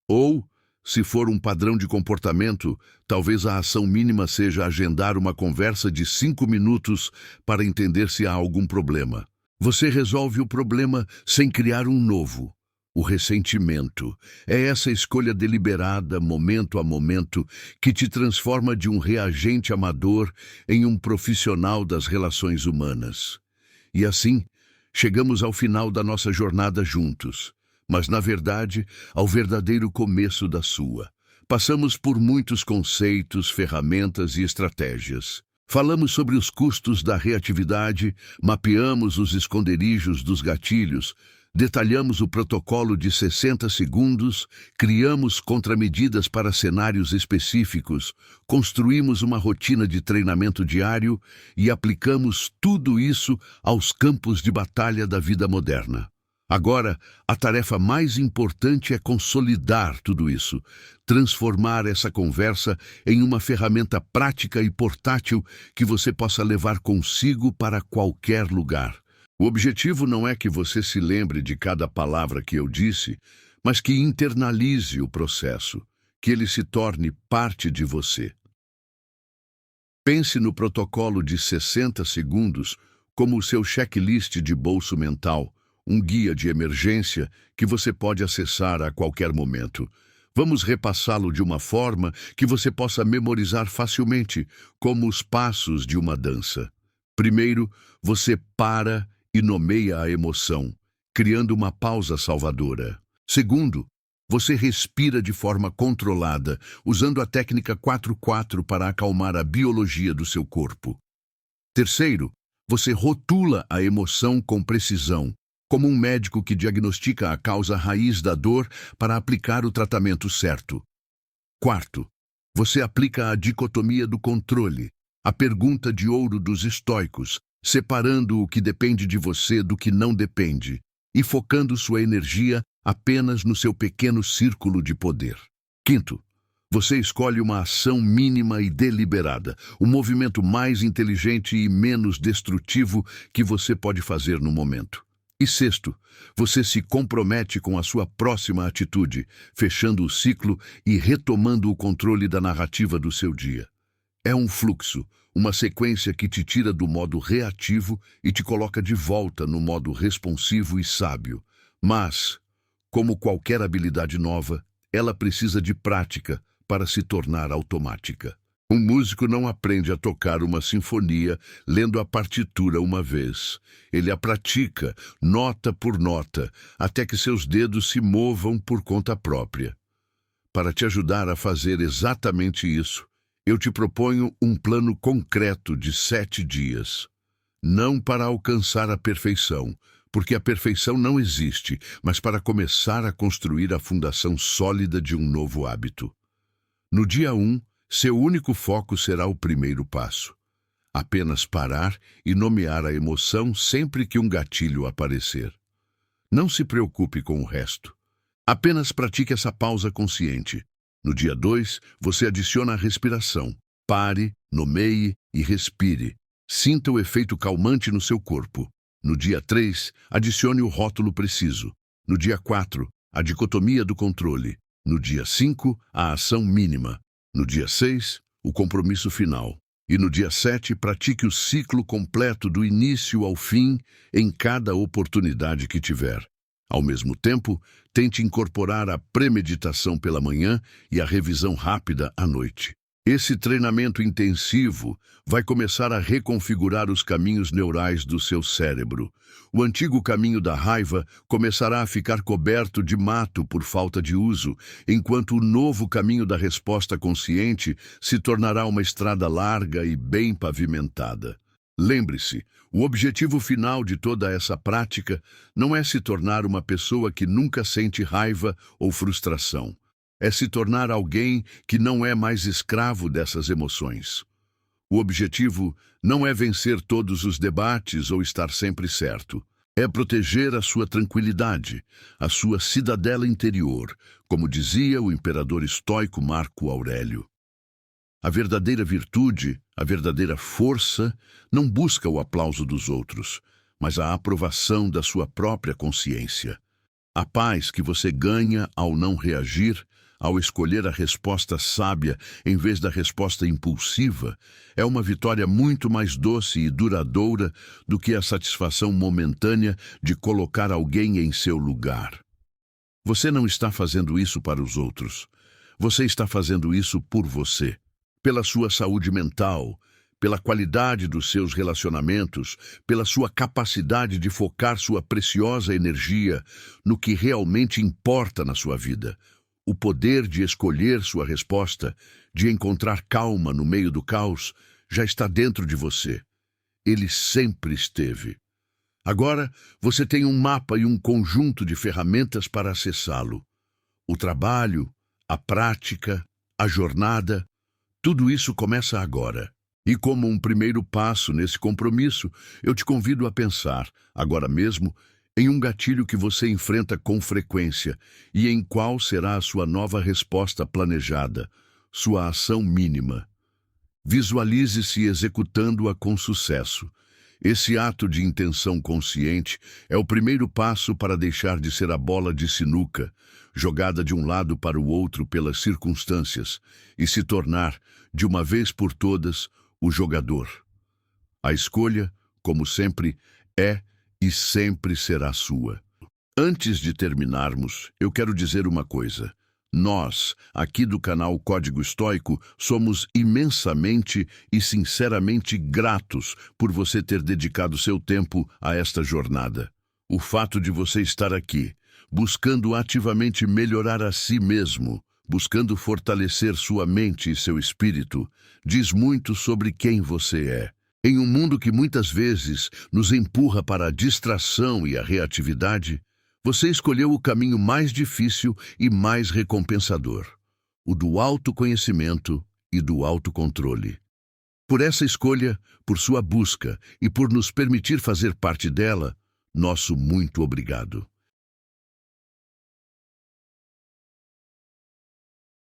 Ou, se for um padrão de comportamento, talvez a ação mínima seja agendar uma conversa de 5 minutos para entender se há algum problema. Você resolve o problema sem criar um novo. O ressentimento é essa escolha deliberada, momento a momento, que te transforma de um reagente amador em um profissional das relações humanas. E assim, chegamos ao final da nossa jornada juntos, mas, na verdade, ao verdadeiro começo da sua. Passamos por muitos conceitos, ferramentas e estratégias. Falamos sobre os custos da reatividade, mapeamos os esconderijos dos gatilhos, detalhamos o protocolo de 60 segundos, criamos contramedidas para cenários específicos, construímos uma rotina de treinamento diário e aplicamos tudo isso aos campos de batalha da vida moderna. Agora, a tarefa mais importante é consolidar tudo isso, transformar essa conversa em uma ferramenta prática e portátil que você possa levar consigo para qualquer lugar. O objetivo não é que você se lembre de cada palavra que eu disse, mas que internalize o processo, que ele se torne parte de você. Pense no protocolo de 60 segundos como o seu checklist de bolso mental, um guia de emergência que você pode acessar a qualquer momento. Vamos repassá-lo de uma forma que você possa memorizar facilmente, como os passos de uma dança. Primeiro, você para e nomeia a emoção, criando uma pausa salvadora. Segundo, você respira de forma controlada, usando a técnica 4-4 para acalmar a biologia do seu corpo. Terceiro, você rotula a emoção com precisão, como um médico que diagnostica a causa raiz da dor para aplicar o tratamento certo. Quarto, você aplica a dicotomia do controle, a pergunta de ouro dos estoicos, separando o que depende de você do que não depende, e focando sua energia apenas no seu pequeno círculo de poder. Quinto, você escolhe uma ação mínima e deliberada, o movimento mais inteligente e menos destrutivo que você pode fazer no momento. E sexto, você se compromete com a sua próxima atitude, fechando o ciclo e retomando o controle da narrativa do seu dia. É um fluxo, uma sequência que te tira do modo reativo e te coloca de volta no modo responsivo e sábio. Mas, como qualquer habilidade nova, ela precisa de prática para se tornar automática. Um músico não aprende a tocar uma sinfonia lendo a partitura uma vez. Ele a pratica, nota por nota, até que seus dedos se movam por conta própria. Para te ajudar a fazer exatamente isso, eu te proponho um plano concreto de 7 dias. Não para alcançar a perfeição, porque a perfeição não existe, mas para começar a construir a fundação sólida de um novo hábito. No dia 1, seu único foco será o primeiro passo. Apenas parar e nomear a emoção sempre que um gatilho aparecer. Não se preocupe com o resto. Apenas pratique essa pausa consciente. No dia 2, você adiciona a respiração. Pare, nomeie e respire. Sinta o efeito calmante no seu corpo. No dia 3, adicione o rótulo preciso. No dia 4, a dicotomia do controle. No dia 5, a ação mínima. No dia 6, o compromisso final. E no dia 7, pratique o ciclo completo do início ao fim em cada oportunidade que tiver. Ao mesmo tempo, tente incorporar a premeditação pela manhã e a revisão rápida à noite. Esse treinamento intensivo vai começar a reconfigurar os caminhos neurais do seu cérebro. O antigo caminho da raiva começará a ficar coberto de mato por falta de uso, enquanto o novo caminho da resposta consciente se tornará uma estrada larga e bem pavimentada. Lembre-se, o objetivo final de toda essa prática não é se tornar uma pessoa que nunca sente raiva ou frustração. É se tornar alguém que não é mais escravo dessas emoções. O objetivo não é vencer todos os debates ou estar sempre certo. É proteger a sua tranquilidade, a sua cidadela interior, como dizia o imperador estoico Marco Aurélio. A verdadeira virtude, a verdadeira força, não busca o aplauso dos outros, mas a aprovação da sua própria consciência. A paz que você ganha ao não reagir, ao escolher a resposta sábia em vez da resposta impulsiva, é uma vitória muito mais doce e duradoura do que a satisfação momentânea de colocar alguém em seu lugar. Você não está fazendo isso para os outros. Você está fazendo isso por você. Pela sua saúde mental, pela qualidade dos seus relacionamentos, pela sua capacidade de focar sua preciosa energia no que realmente importa na sua vida. O poder de escolher sua resposta, de encontrar calma no meio do caos, já está dentro de você. Ele sempre esteve. Agora, você tem um mapa e um conjunto de ferramentas para acessá-lo. O trabalho, a prática, a jornada, tudo isso começa agora. E como um primeiro passo nesse compromisso, eu te convido a pensar, agora mesmo, em um gatilho que você enfrenta com frequência e em qual será a sua nova resposta planejada, sua ação mínima. Visualize-se executando-a com sucesso. Esse ato de intenção consciente é o primeiro passo para deixar de ser a bola de sinuca, jogada de um lado para o outro pelas circunstâncias, e se tornar, de uma vez por todas, o jogador. A escolha, como sempre, é e sempre será sua. Antes de terminarmos, eu quero dizer uma coisa. Nós, aqui do canal Código Estoico, somos imensamente e sinceramente gratos por você ter dedicado seu tempo a esta jornada. O fato de você estar aqui, buscando ativamente melhorar a si mesmo, buscando fortalecer sua mente e seu espírito, diz muito sobre quem você é. Em um mundo que muitas vezes nos empurra para a distração e a reatividade, você escolheu o caminho mais difícil e mais recompensador, o do autoconhecimento e do autocontrole. Por essa escolha, por sua busca e por nos permitir fazer parte dela, nosso muito obrigado.